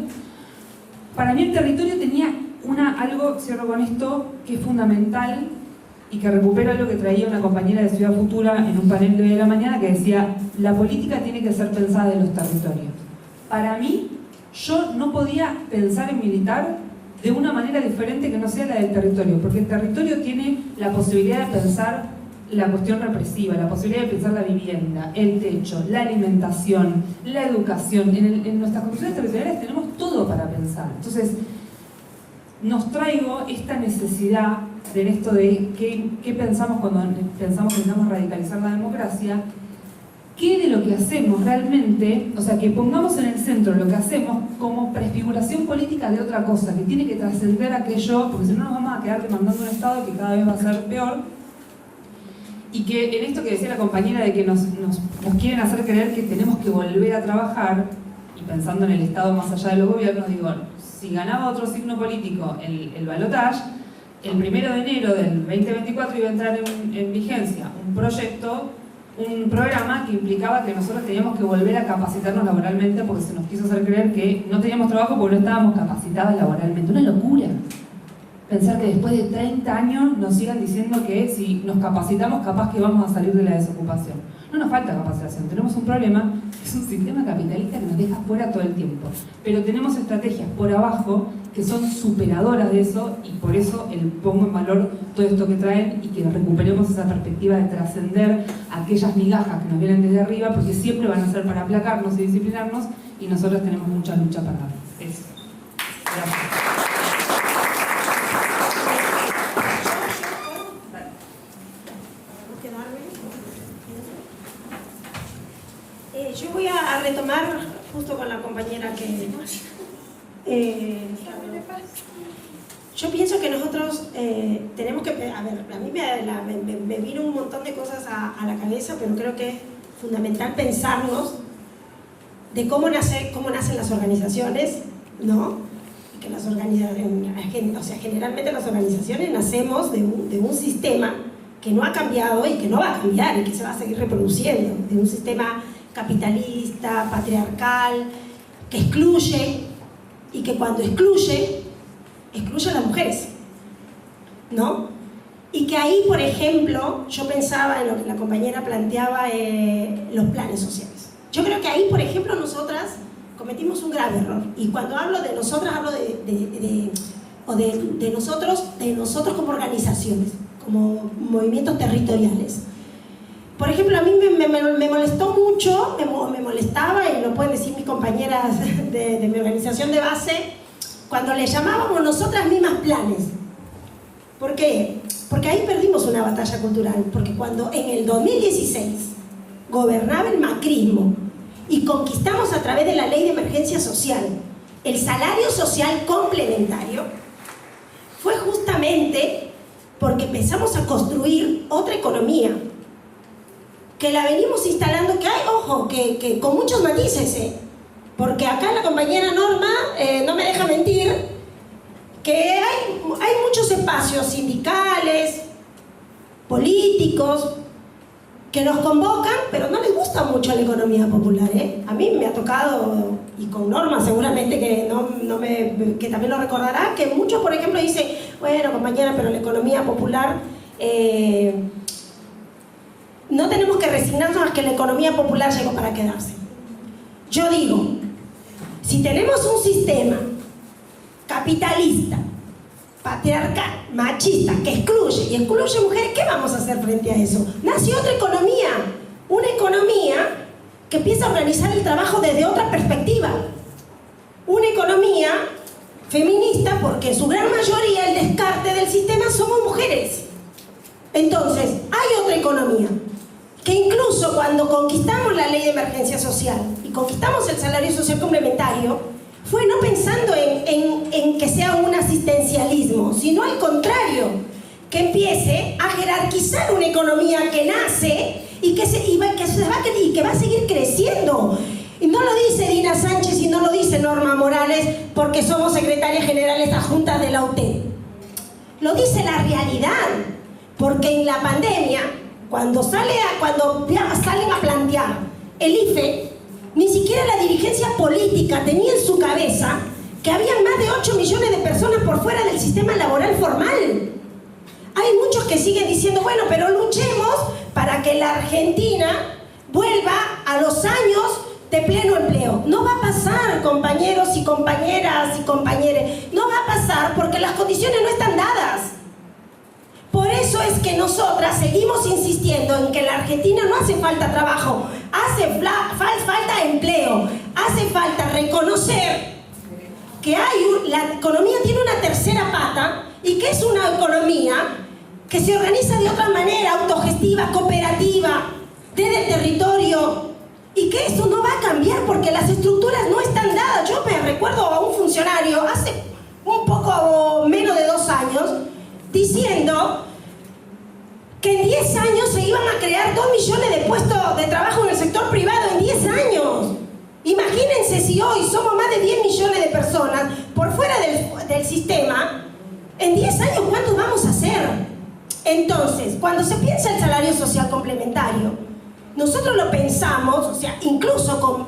para mí el territorio tenía algo, cierro con esto, que es fundamental, y que recupera lo que traía una compañera de Ciudad Futura en un panel de hoy de la mañana que decía: la política tiene que ser pensada de los territorios. Para mí, yo no podía pensar en militar de una manera diferente que no sea la del territorio, porque el territorio tiene la posibilidad de pensar la cuestión represiva, la posibilidad de pensar la vivienda, el techo, la alimentación, la educación. En nuestras construcciones territoriales tenemos todo para pensar. Entonces, nos traigo esta necesidad de esto de qué pensamos cuando pensamos que necesitamos radicalizar la democracia. ¿Qué de lo que hacemos realmente, o sea, que pongamos en el centro lo que hacemos como prefiguración política de otra cosa, que tiene que trascender aquello, porque si no nos vamos a quedar demandando un Estado que cada vez va a ser peor, y que en esto que decía la compañera de que nos quieren hacer creer que tenemos que volver a trabajar, y pensando en el Estado más allá de los gobiernos, digo, si ganaba otro signo político el balotaje, el 1 de enero del 2024 iba a entrar en vigencia un programa que implicaba que nosotros teníamos que volver a capacitarnos laboralmente porque se nos quiso hacer creer que no teníamos trabajo porque no estábamos capacitados laboralmente. Una locura. Pensar que después de 30 años nos sigan diciendo que si nos capacitamos capaz que vamos a salir de la desocupación. No nos falta capacitación, tenemos un problema, es un sistema capitalista que nos deja fuera todo el tiempo. Pero tenemos estrategias por abajo que son superadoras de eso y por eso pongo en valor todo esto que traen y que recuperemos esa perspectiva de trascender aquellas migajas que nos vienen desde arriba, porque siempre van a ser para aplacarnos y disciplinarnos y nosotros tenemos mucha lucha para dar. Eso. Gracias. Yo voy a retomar justo con la compañera que... yo pienso que nosotros tenemos que... A ver, a mí me vino un montón de cosas a la cabeza, pero creo que es fundamental pensarnos de cómo nacen las organizaciones, ¿no? Que las organizaciones, o sea, generalmente las organizaciones nacemos de un sistema que no ha cambiado y que no va a cambiar y que se va a seguir reproduciendo, de un sistema capitalista, patriarcal, que excluye y que cuando excluye a las mujeres, ¿no? Y que ahí, por ejemplo, yo pensaba en lo que la compañera planteaba, los planes sociales. Yo creo que ahí, por ejemplo, nosotras cometimos un grave error. Y cuando hablo de nosotras, hablo de nosotros como organizaciones, como movimientos territoriales. Por ejemplo, a mí me molestó mucho, me molestaba, y lo pueden decir mis compañeras de mi organización de base, cuando le llamábamos nosotras mismas planes. ¿Por qué? Porque ahí perdimos una batalla cultural, porque cuando en el 2016 gobernaba el macrismo y conquistamos a través de la ley de emergencia social el salario social complementario, fue justamente porque empezamos a construir otra economía, que la venimos instalando, que hay, ojo, que con muchos matices, porque acá la compañera Norma no me deja mentir, que hay muchos espacios sindicales, políticos, que nos convocan, pero no les gusta mucho la economía popular, A mí me ha tocado, y con Norma seguramente que también lo recordará, que muchos, por ejemplo, dicen, bueno, compañera, pero la economía popular... no tenemos que resignarnos a que la economía popular llegó para quedarse. Yo digo, si tenemos un sistema capitalista, patriarcal, machista, que excluye y excluye mujeres, ¿qué vamos a hacer frente a eso? Nace otra economía, una economía que empieza a organizar el trabajo desde otra perspectiva. Una economía feminista, porque en su gran mayoría el descarte del sistema somos mujeres. Entonces, hay otra economía que incluso cuando conquistamos la ley de emergencia social y conquistamos el salario social complementario, fue no pensando en que sea un asistencialismo, sino al contrario, que empiece a jerarquizar una economía que nace y que va a seguir creciendo. Y no lo dice Dina Sánchez y no lo dice Norma Morales porque somos secretarias generales adjuntas de la UTE. Lo dice la realidad, porque en la pandemia, cuando salen a plantear el IFE, ni siquiera la dirigencia política tenía en su cabeza que había más de 8 millones de personas por fuera del sistema laboral formal. Hay muchos que siguen diciendo, bueno, pero luchemos para que la Argentina vuelva a los años de pleno empleo. No va a pasar, compañeros y compañeras y compañeres. No va a pasar porque las condiciones no están dadas. Por eso es que nosotras seguimos insistiendo en que en la Argentina no hace falta trabajo, hace falta empleo, hace falta reconocer que la economía tiene una tercera pata y que es una economía que se organiza de otra manera, autogestiva, cooperativa, desde el territorio, y que eso no va a cambiar porque las estructuras no están dadas. Yo me recuerdo a un funcionario hace un poco menos de 2 años diciendo que en 10 años se iban a crear 2 millones de puestos de trabajo en el sector privado en 10 años. Imagínense si hoy somos más de 10 millones de personas por fuera del sistema, en 10 años ¿cuántos vamos a hacer? Entonces, cuando se piensa el salario social complementario, nosotros lo pensamos, o sea, incluso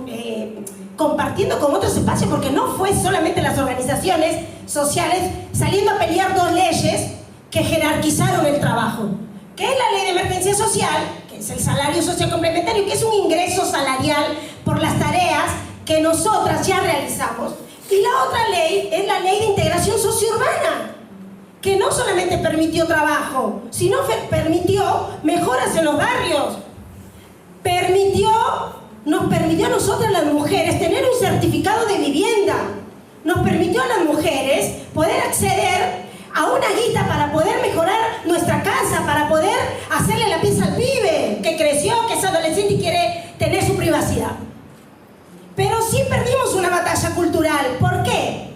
compartiendo con otros espacios, porque no fue solamente las organizaciones sociales saliendo a pelear 2 leyes que jerarquizaron el trabajo, que es la ley de emergencia social, que es el salario social complementario, que es un ingreso salarial por las tareas que nosotras ya realizamos, y la otra ley es la ley de integración sociourbana, que no solamente permitió trabajo, sino permitió mejoras en los barrios, nos permitió a nosotras las mujeres tener un certificado de vivienda, nos permitió a las mujeres poder acceder a una guita para poder mejorar nuestra casa, para poder hacerle la pieza al pibe que creció, que es adolescente y quiere tener su privacidad. Pero sí perdimos una batalla cultural. ¿Por qué?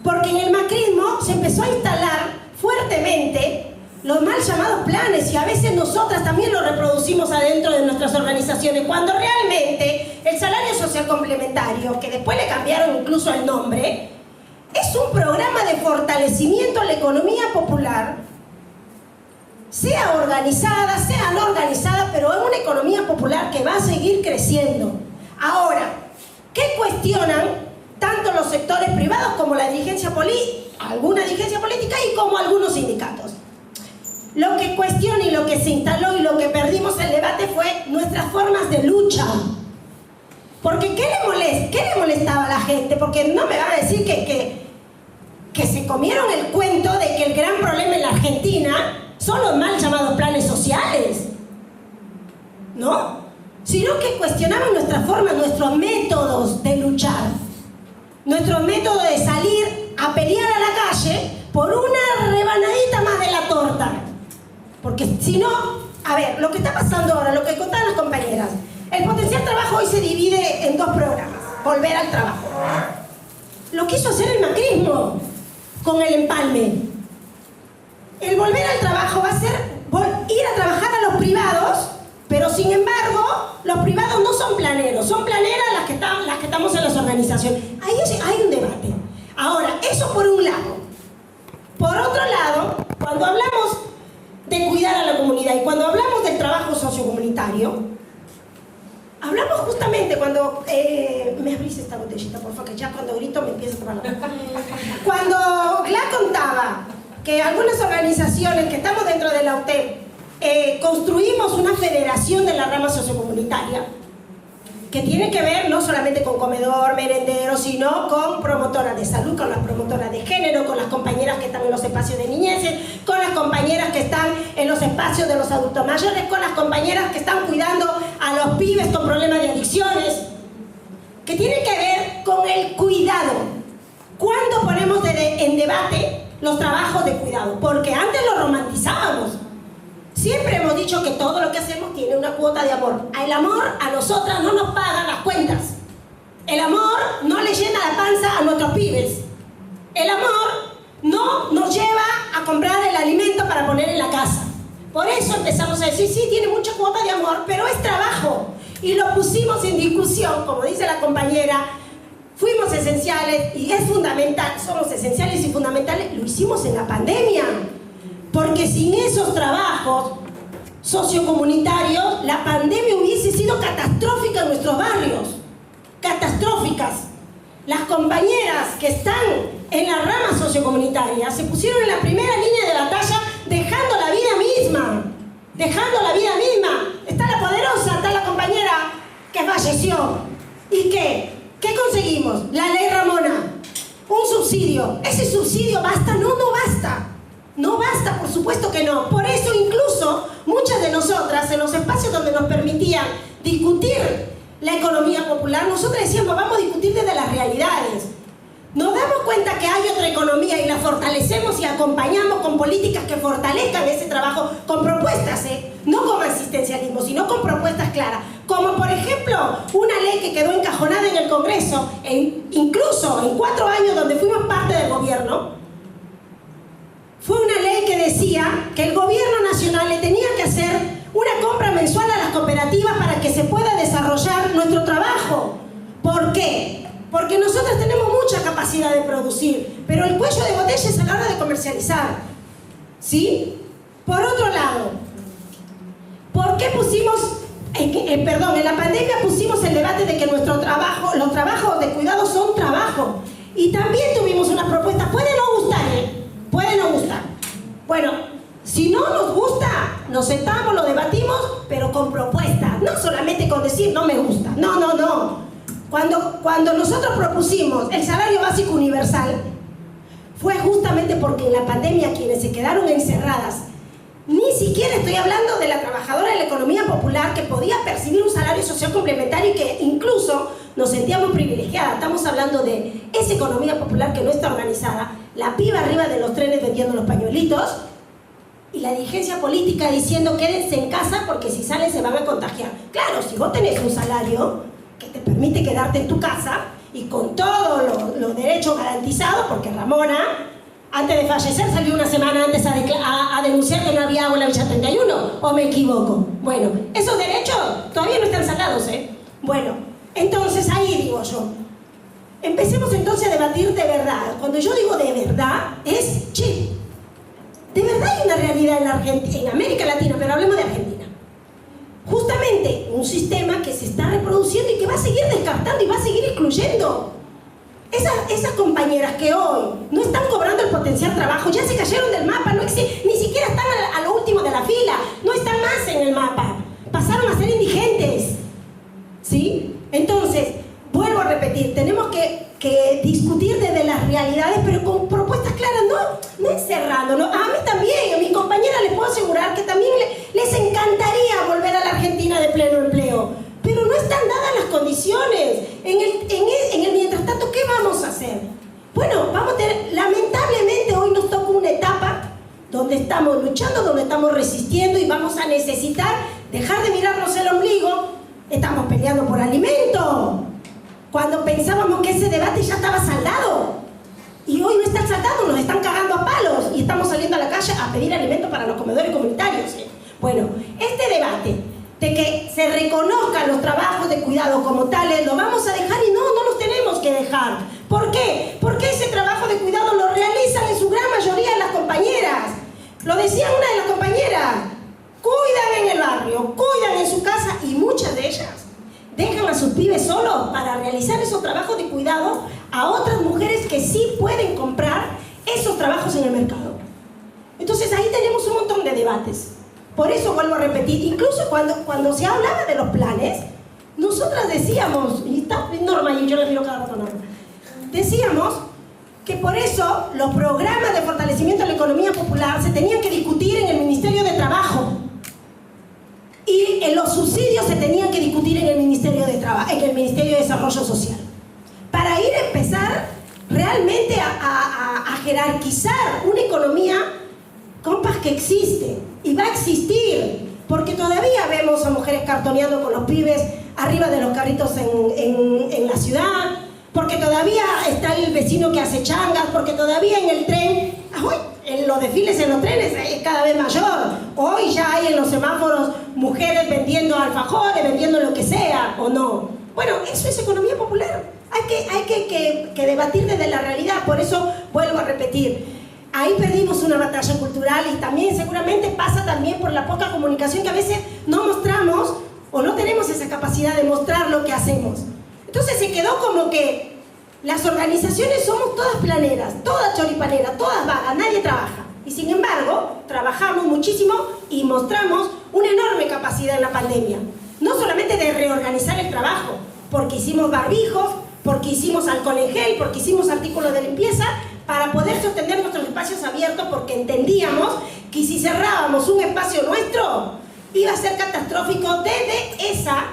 Porque en el macrismo se empezó a instalar fuertemente los mal llamados planes, y a veces nosotras también lo reproducimos adentro de nuestras organizaciones, cuando realmente el salario social complementario, que después le cambiaron incluso el nombre, es un programa de fortalecimiento a la economía popular, sea organizada, sea no organizada, pero es una economía popular que va a seguir creciendo. Ahora, ¿qué cuestionan tanto los sectores privados como la dirigencia política, alguna dirigencia política y como algunos sindicatos? Lo que cuestiona y lo que se instaló y lo que perdimos el debate fue nuestras formas de lucha. Porque ¿qué le molestaba a la gente? Porque no me van a decir que se comieron el cuento de que el gran problema en la Argentina son los mal llamados planes sociales, ¿no? Sino que cuestionaban nuestras formas, nuestros métodos de luchar, nuestro método de salir a pelear a la calle por una rebanadita más de la torta. Porque si no, a ver, lo que está pasando ahora, lo que contaban las compañeras, el potencial trabajo hoy se divide en 2 programas: volver al trabajo. Lo quiso hacer el macrismo con el empalme. El volver al trabajo va a ser ir a trabajar a los privados, pero sin embargo, los privados no son planeros, son planeras las que estamos en las organizaciones. Ahí hay un debate. Ahora, eso por un lado. Por otro lado, cuando hablamos de cuidar a la comunidad y cuando hablamos del trabajo sociocomunitario, hablamos justamente cuando... me abrís esta botellita, por favor, que ya cuando grito me empiezo a tomar la boca. Cuando Gla contaba que algunas organizaciones que estamos dentro de la UTEP construimos una federación de la rama sociocomunitaria que tiene que ver no solamente con comedor, merendero, sino con promotoras de salud, con las promotoras de género, con las compañeras que están en los espacios de niñeces, con las compañeras que están en los espacios de los adultos mayores, con las compañeras que están cuidando a los pibes con problemas de adicciones, que tiene que ver con el cuidado. ¿Cuándo ponemos en debate los trabajos de cuidado? Porque antes lo romantizábamos. Siempre hemos dicho que todo lo que hacemos tiene una cuota de amor. El amor a nosotras no nos paga las cuentas. El amor no le llena la panza a nuestros pibes. El amor no nos lleva a comprar el alimento para poner en la casa. Por eso empezamos a decir, sí, tiene mucha cuota de amor, pero es trabajo. Y lo pusimos en discusión, como dice la compañera, fuimos esenciales y es fundamental, somos esenciales y fundamentales, lo hicimos en la pandemia. Porque sin esos trabajos sociocomunitarios, la pandemia hubiese sido catastrófica en nuestros barrios. Catastróficas. Las compañeras que están en la rama sociocomunitaria se pusieron en la primera línea de batalla misma, dejando la vida misma. Está la poderosa, está la compañera que falleció. ¿Y qué? ¿Qué conseguimos? La ley Ramona. Un subsidio. ¿Ese subsidio basta? No, no basta. No basta, por supuesto que no. Por eso incluso muchas de nosotras, en los espacios donde nos permitían discutir la economía popular, nosotros decíamos, vamos a discutir desde las realidades. Nos damos cuenta que hay otra economía y la fortalecemos y acompañamos con políticas que fortalezcan ese trabajo, con propuestas, no con asistencialismo, sino con propuestas claras. Como por ejemplo, una ley que quedó encajonada en el Congreso, incluso en 4 años donde fuimos parte del gobierno, fue una ley que decía que el gobierno nacional le tenía que hacer una compra mensual a las cooperativas para que se pueda desarrollar nuestro trabajo. ¿Por qué? Porque nosotros tenemos mucha capacidad de producir, pero el cuello de botella es a la hora de comercializar. ¿Sí? Por otro lado, ¿por qué pusimos, en la pandemia pusimos el debate de que nuestro trabajo, los trabajos de cuidado son trabajo? Y también tuvimos una propuesta, puede no gustar, puede no gustar. Bueno, si no nos gusta, nos sentamos, lo debatimos, pero con propuestas, no solamente con decir no me gusta, no, no, no. Cuando nosotros propusimos el salario básico universal, fue justamente porque en la pandemia quienes se quedaron encerradas, ni siquiera estoy hablando de la trabajadora de la economía popular que podía percibir un salario social complementario y que incluso nos sentíamos privilegiadas. Estamos hablando de esa economía popular que no está organizada, la piba arriba de los trenes vendiendo los pañuelitos y la dirigencia política diciendo quédense en casa porque si salen se van a contagiar. Claro, si vos tenés un salario que te permite quedarte en tu casa y con todos los derechos garantizados, porque Ramona, antes de fallecer, salió una semana antes a denunciar que no había agua en la Villa 31, ¿o me equivoco? Bueno, esos derechos todavía no están sacados, Bueno, entonces ahí digo yo, empecemos entonces a debatir de verdad. Cuando yo digo de verdad, es, che, de verdad hay una realidad en América Latina, pero hablemos de Argentina. Justamente un sistema que se está reproduciendo y que va a seguir descartando y va a seguir excluyendo. Esas compañeras que hoy no están cobrando el potencial trabajo, ya se cayeron del mapa, no existe, ni siquiera están a lo último de la fila, no están más en el mapa, pasaron a ser indigentes. ¿Sí? Entonces, vuelvo a repetir, tenemos que discutir desde las realidades, pero con propuestas claras, no encerrándonos. A mí también, a mis compañeras les puedo asegurar que también les encantaría volver a la Argentina de pleno empleo, pero no están dadas las condiciones. En el mientras tanto, ¿qué vamos a hacer? Bueno, vamos a tener, lamentablemente hoy nos toca una etapa donde estamos luchando, donde estamos resistiendo y vamos a necesitar dejar de mirarnos el ombligo. Estamos peleando por alimento, cuando pensábamos que ese debate ya estaba saldado. Y hoy no está saldado, nos están cagando a palos y estamos saliendo a la calle a pedir alimento para los comedores comunitarios. Bueno, este debate de que se reconozcan los trabajos de cuidado como tales, lo vamos a dejar y no los tenemos que dejar. ¿Por qué? Porque ese trabajo de cuidado lo realizan en su gran mayoría las compañeras. Lo decía una de las compañeras, cuidan en el barrio, cuidan en su casa y muchas de ellas dejan a sus pibes solos para realizar esos trabajos de cuidado a otras mujeres que sí pueden comprar esos trabajos en el mercado. Entonces ahí tenemos un montón de debates. Por eso vuelvo a repetir, incluso cuando se hablaba de los planes, nosotras decíamos, y está Norma y yo le miro cada rato a Norma, decíamos que por eso los programas de fortalecimiento de la economía popular se tenían que discutir en el Ministerio de Trabajo. Y los subsidios se tenían que discutir en el Ministerio de Trabajo, en el Ministerio de Desarrollo Social, para ir a empezar realmente a jerarquizar una economía, compas, que existe y va a existir, porque todavía vemos a mujeres cartoneando con los pibes arriba de los carritos en la ciudad, porque todavía está el vecino que hace changas, porque todavía en el tren, en los desfiles en los trenes es cada vez mayor. Hoy ya hay en los semáforos mujeres vendiendo alfajores, vendiendo lo que sea, ¿o no? Bueno, eso es economía popular. Hay que debatir desde la realidad. Por eso vuelvo a repetir, ahí perdimos una batalla cultural y también seguramente pasa también por la poca comunicación, que a veces no mostramos o no tenemos esa capacidad de mostrar lo que hacemos. Entonces se quedó como que las organizaciones somos todas planeras, todas choripaneras, todas vagas, nadie trabaja. Y sin embargo, trabajamos muchísimo y mostramos una enorme capacidad en la pandemia. No solamente de reorganizar el trabajo, porque hicimos barbijos, porque hicimos alcohol en gel, porque hicimos artículos de limpieza, para poder sostener nuestros espacios abiertos, porque entendíamos que si cerrábamos un espacio nuestro, iba a ser catastrófico desde esa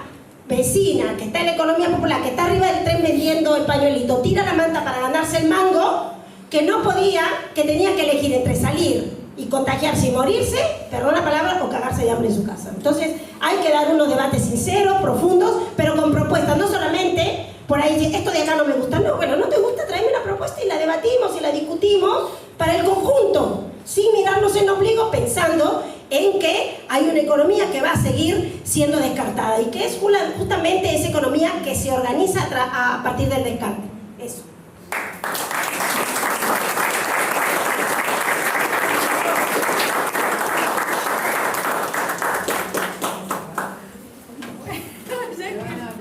vecina que está en la economía popular, que está arriba del tren vendiendo el pañuelito, tira la manta para ganarse el mango, que no podía, que tenía que elegir entre salir y contagiarse y morirse, perdón la palabra, o cagarse de hambre en su casa. Entonces hay que dar unos debates sinceros, profundos, pero con propuestas, no solamente por ahí, esto de acá no me gusta, no, bueno, no te gusta, tráeme una propuesta y la debatimos y la discutimos para el conjunto, sin mirarnos en ombligo, pensando en que hay una economía que va a seguir siendo descartada y que es justamente esa economía que se organiza a partir del descarte. Eso.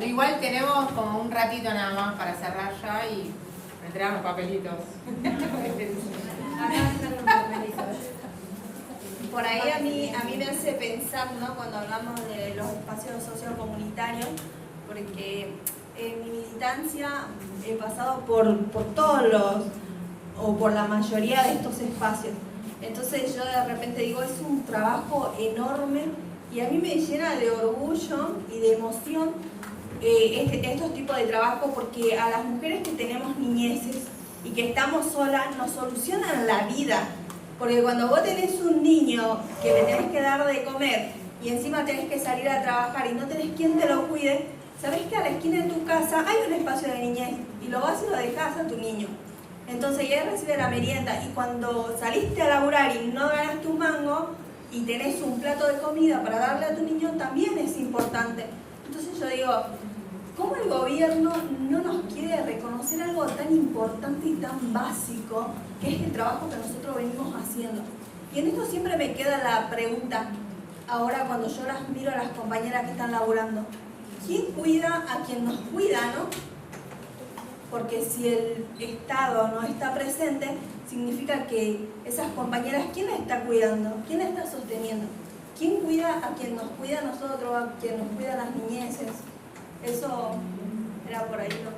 Igual tenemos como un ratito nada más para cerrar ya y me traen los papelitos. Por ahí a mí me hace pensar, ¿no? Cuando hablamos de los espacios sociocomunitarios, porque en mi militancia he pasado por todos los, o por la mayoría de estos espacios. Entonces yo de repente digo, es un trabajo enorme y a mí me llena de orgullo y de emoción estos tipos de trabajo, porque a las mujeres que tenemos niñeces y que estamos solas nos solucionan la vida. Porque cuando vos tenés un niño que le tenés que dar de comer y encima tenés que salir a trabajar y no tenés quien te lo cuide, sabés que a la esquina de tu casa hay un espacio de niñez y lo vas y lo dejás a tu niño. Entonces ya recibe la merienda y cuando saliste a laburar y no ganaste un mango y tenés un plato de comida para darle a tu niño, también es importante. Entonces yo digo, ¿cómo el gobierno no nos quiere reconocer algo tan importante y tan básico que es el trabajo que nosotros venimos haciendo? Y en esto siempre me queda la pregunta, ahora cuando yo las miro a las compañeras que están laburando, ¿quién cuida a quien nos cuida, no? Porque si el Estado no está presente, significa que esas compañeras, ¿quién las está cuidando? ¿Quién las está sosteniendo? ¿Quién cuida a quien nos cuida a nosotros, a quien nos cuida a las niñeces? Eso era por ahí, ¿no?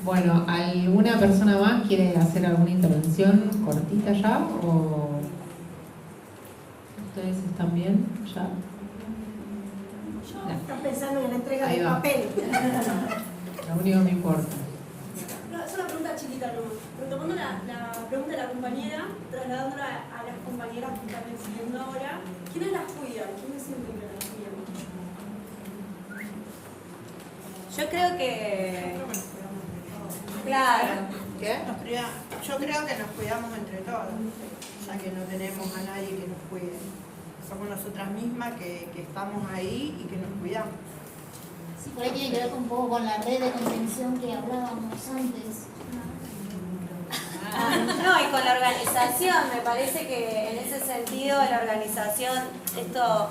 Bueno, ¿alguna persona más quiere hacer alguna intervención cortita ya? ¿O ustedes están bien ya? Están pensando en la entrega Ahí del va. papel. Lo único que me importa. No, es una pregunta chiquita nomás. Retomando la pregunta de la compañera, trasladándola a las compañeras que están recibiendo ahora, ¿quiénes las cuidan? ¿Quiénes sienten que las cuidan? Yo creo que... Claro. ¿Qué? Yo creo que nos cuidamos entre todos, ya que no tenemos a nadie que nos cuide. Somos nosotras mismas que estamos ahí y que nos cuidamos. Sí, por ahí tiene que ver un poco con la red de contención que hablábamos antes. No, y con la organización, me parece que en ese sentido la organización, esto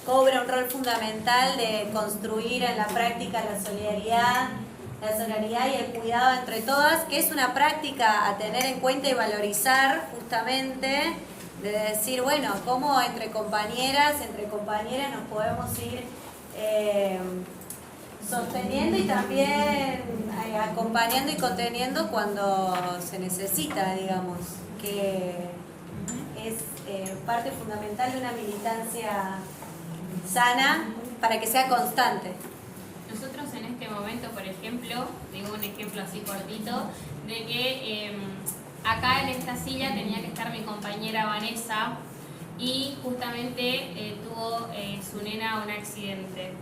cobra un rol fundamental de construir en la práctica la solidaridad y el cuidado entre todas, que es una práctica a tener en cuenta y valorizar justamente, de decir, bueno, cómo entre compañeras nos podemos ir sosteniendo y también acompañando y conteniendo cuando se necesita, digamos, que es parte fundamental de una militancia sana para que sea constante. Nosotros en este momento, por ejemplo, digo un ejemplo así cortito, de que acá en esta silla tenía que estar mi compañera Vanessa y justamente tuvo su nena un accidente.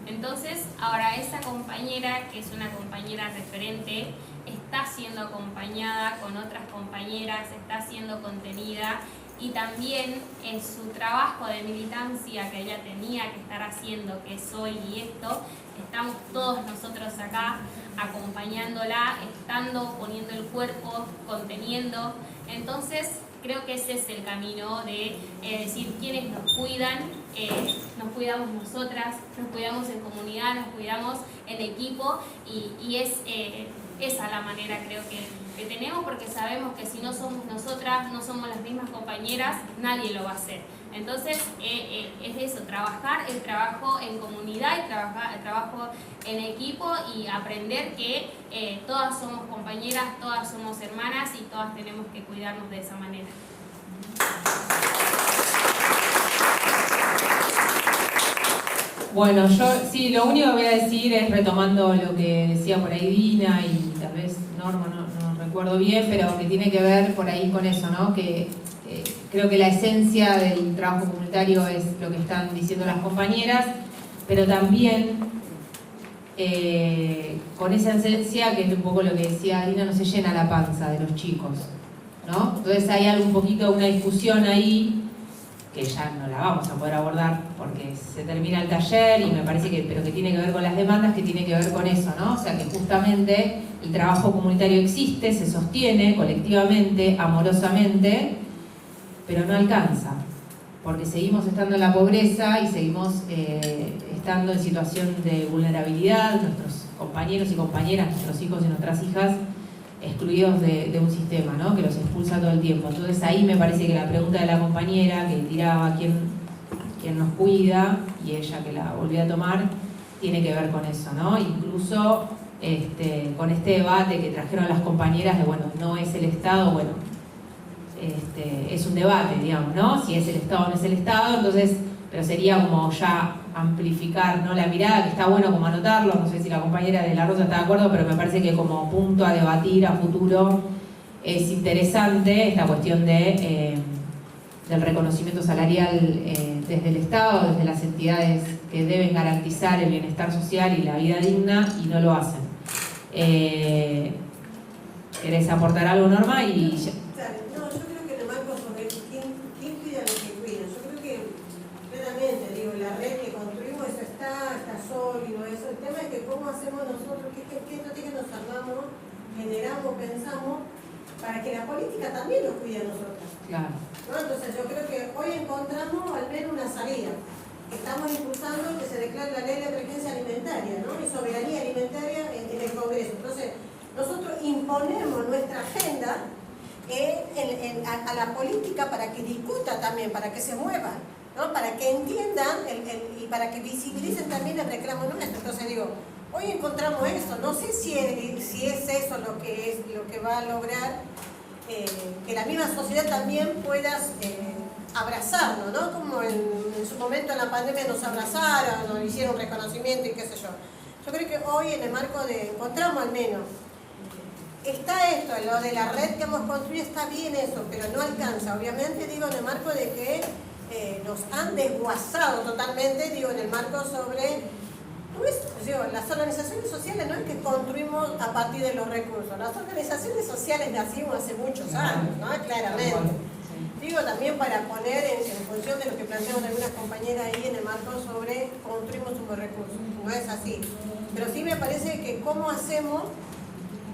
Entonces, ahora esa compañera, que es una compañera referente, está siendo acompañada con otras compañeras, está siendo contenida y también en su trabajo de militancia que ella tenía que estar haciendo, que es hoy y esto, estamos todos nosotros acá acompañándola, estando, poniendo el cuerpo, conteniendo. Entonces, creo que ese es el camino de decir quiénes nos cuidan, nos cuidamos nosotras, nos cuidamos en comunidad, nos cuidamos en equipo y es esa la manera creo que tenemos, porque sabemos que si no somos nosotras, no somos las mismas compañeras, nadie lo va a hacer. Entonces es eso, trabajar el trabajo en comunidad, el trabajo en equipo y aprender que todas somos compañeras, todas somos hermanas y todas tenemos que cuidarnos de esa manera. Bueno, yo sí, lo único que voy a decir es retomando lo que decía por ahí Dina y tal vez Norma, no recuerdo bien, pero que tiene que ver por ahí con eso, ¿no? Que creo que la esencia del trabajo comunitario es lo que están diciendo las compañeras, pero también con esa esencia, que es un poco lo que decía Dina, no se llena la panza de los chicos, ¿no? Entonces hay algo un poquito, una discusión ahí que ya no la vamos a poder abordar porque se termina el taller y me parece que, pero que tiene que ver con las demandas, que tiene que ver con eso, ¿no? O sea que justamente el trabajo comunitario existe, se sostiene colectivamente, amorosamente, pero no alcanza, porque seguimos estando en la pobreza y seguimos estando en situación de vulnerabilidad, nuestros compañeros y compañeras, nuestros hijos y nuestras hijas, excluidos de un sistema, ¿no? Que los expulsa todo el tiempo. Entonces ahí me parece que la pregunta de la compañera que tiraba quién nos cuida, y ella que la volvió a tomar, tiene que ver con eso, ¿no? Incluso con este debate que trajeron las compañeras de, bueno, no es el Estado, bueno, es un debate, digamos, ¿no? Si es el Estado o no es el Estado, entonces, pero sería como ya amplificar, ¿no? La mirada, que está bueno como anotarlo, no sé si la compañera de La Rosa está de acuerdo, pero me parece que como punto a debatir a futuro es interesante esta cuestión del reconocimiento salarial desde el Estado, desde las entidades que deben garantizar el bienestar social y la vida digna y no lo hacen. ¿Querés aportar algo, Norma? Y ya. No, yo creo que el marco sobre quién cuida lo que cuida. Yo creo que claramente, digo, la red que construimos eso está sólido, eso. El tema es que cómo hacemos nosotros, qué estrategia nos armamos, generamos, pensamos, para que la política también nos cuide a nosotros. Claro. ¿No? Entonces yo creo que hoy encontramos al menos una salida. Estamos impulsando que se declare la ley de emergencia alimentaria, ¿no? Y soberanía alimentaria en el Congreso. Entonces, nosotros imponemos nuestra agenda a la política para que discuta también, para que se mueva, ¿no? Para que entiendan y para que visibilicen también el reclamo nuestro. Entonces digo, hoy encontramos eso, no sé si es eso lo que va a lograr que la misma sociedad también pueda abrazarnos, ¿no? Como en su momento en la pandemia nos abrazaron, nos hicieron reconocimiento y qué sé yo. Yo creo que hoy en el marco encontramos al menos, está esto, lo de la red que hemos construido, está bien eso, pero no alcanza. Obviamente digo en el marco de que nos han desguazado totalmente, digo en el marco sobre, las organizaciones sociales no es que construimos a partir de los recursos, las organizaciones sociales nacimos hace muchos años, ¿no? Claramente. Digo también para poner en función de lo que plantearon algunas compañeras ahí en el marco sobre construimos un recurso, no es así. Pero sí me parece que cómo hacemos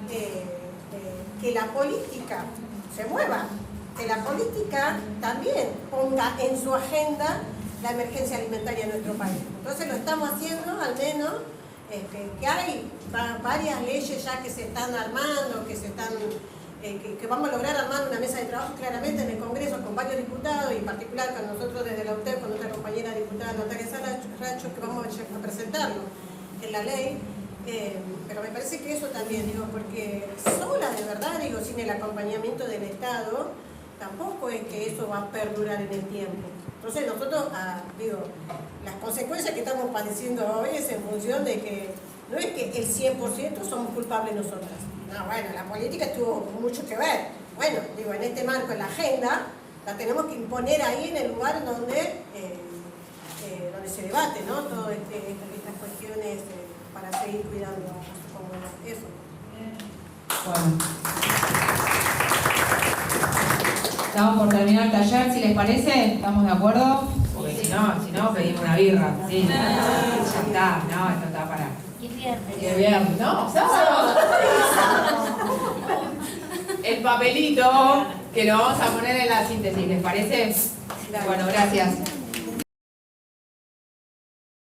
que la política se mueva, que la política también ponga en su agenda la emergencia alimentaria en nuestro país. Entonces lo estamos haciendo, al menos, que hay varias leyes ya que se están armando, que vamos a lograr armar una mesa de trabajo claramente en el Congreso con varios diputados, y en particular con nosotros desde la UTEP, con nuestra compañera diputada Natalia Saracho, que vamos a presentarlo en la ley. Pero me parece que eso también, digo, porque sola de verdad, digo, sin el acompañamiento del Estado, tampoco es que eso va a perdurar en el tiempo. Entonces nosotros, digo, las consecuencias que estamos padeciendo hoy es en función de que no es que el 100% somos culpables nosotras. No, bueno, la política tuvo mucho que ver. Bueno, digo, en este marco, en la agenda, la tenemos que imponer ahí en el lugar donde se debate, ¿no? Todas estas cuestiones para seguir cuidando como eso. Bueno. Estamos por terminar el taller, si les parece, ¿estamos de acuerdo? Porque si no, pedimos una birra. Sí, ya está, no, esto está para... Y viernes. Que viernes, ¿no? ¡Sábado! El papelito. que lo vamos a poner en la síntesis, ¿les parece? Bueno, gracias.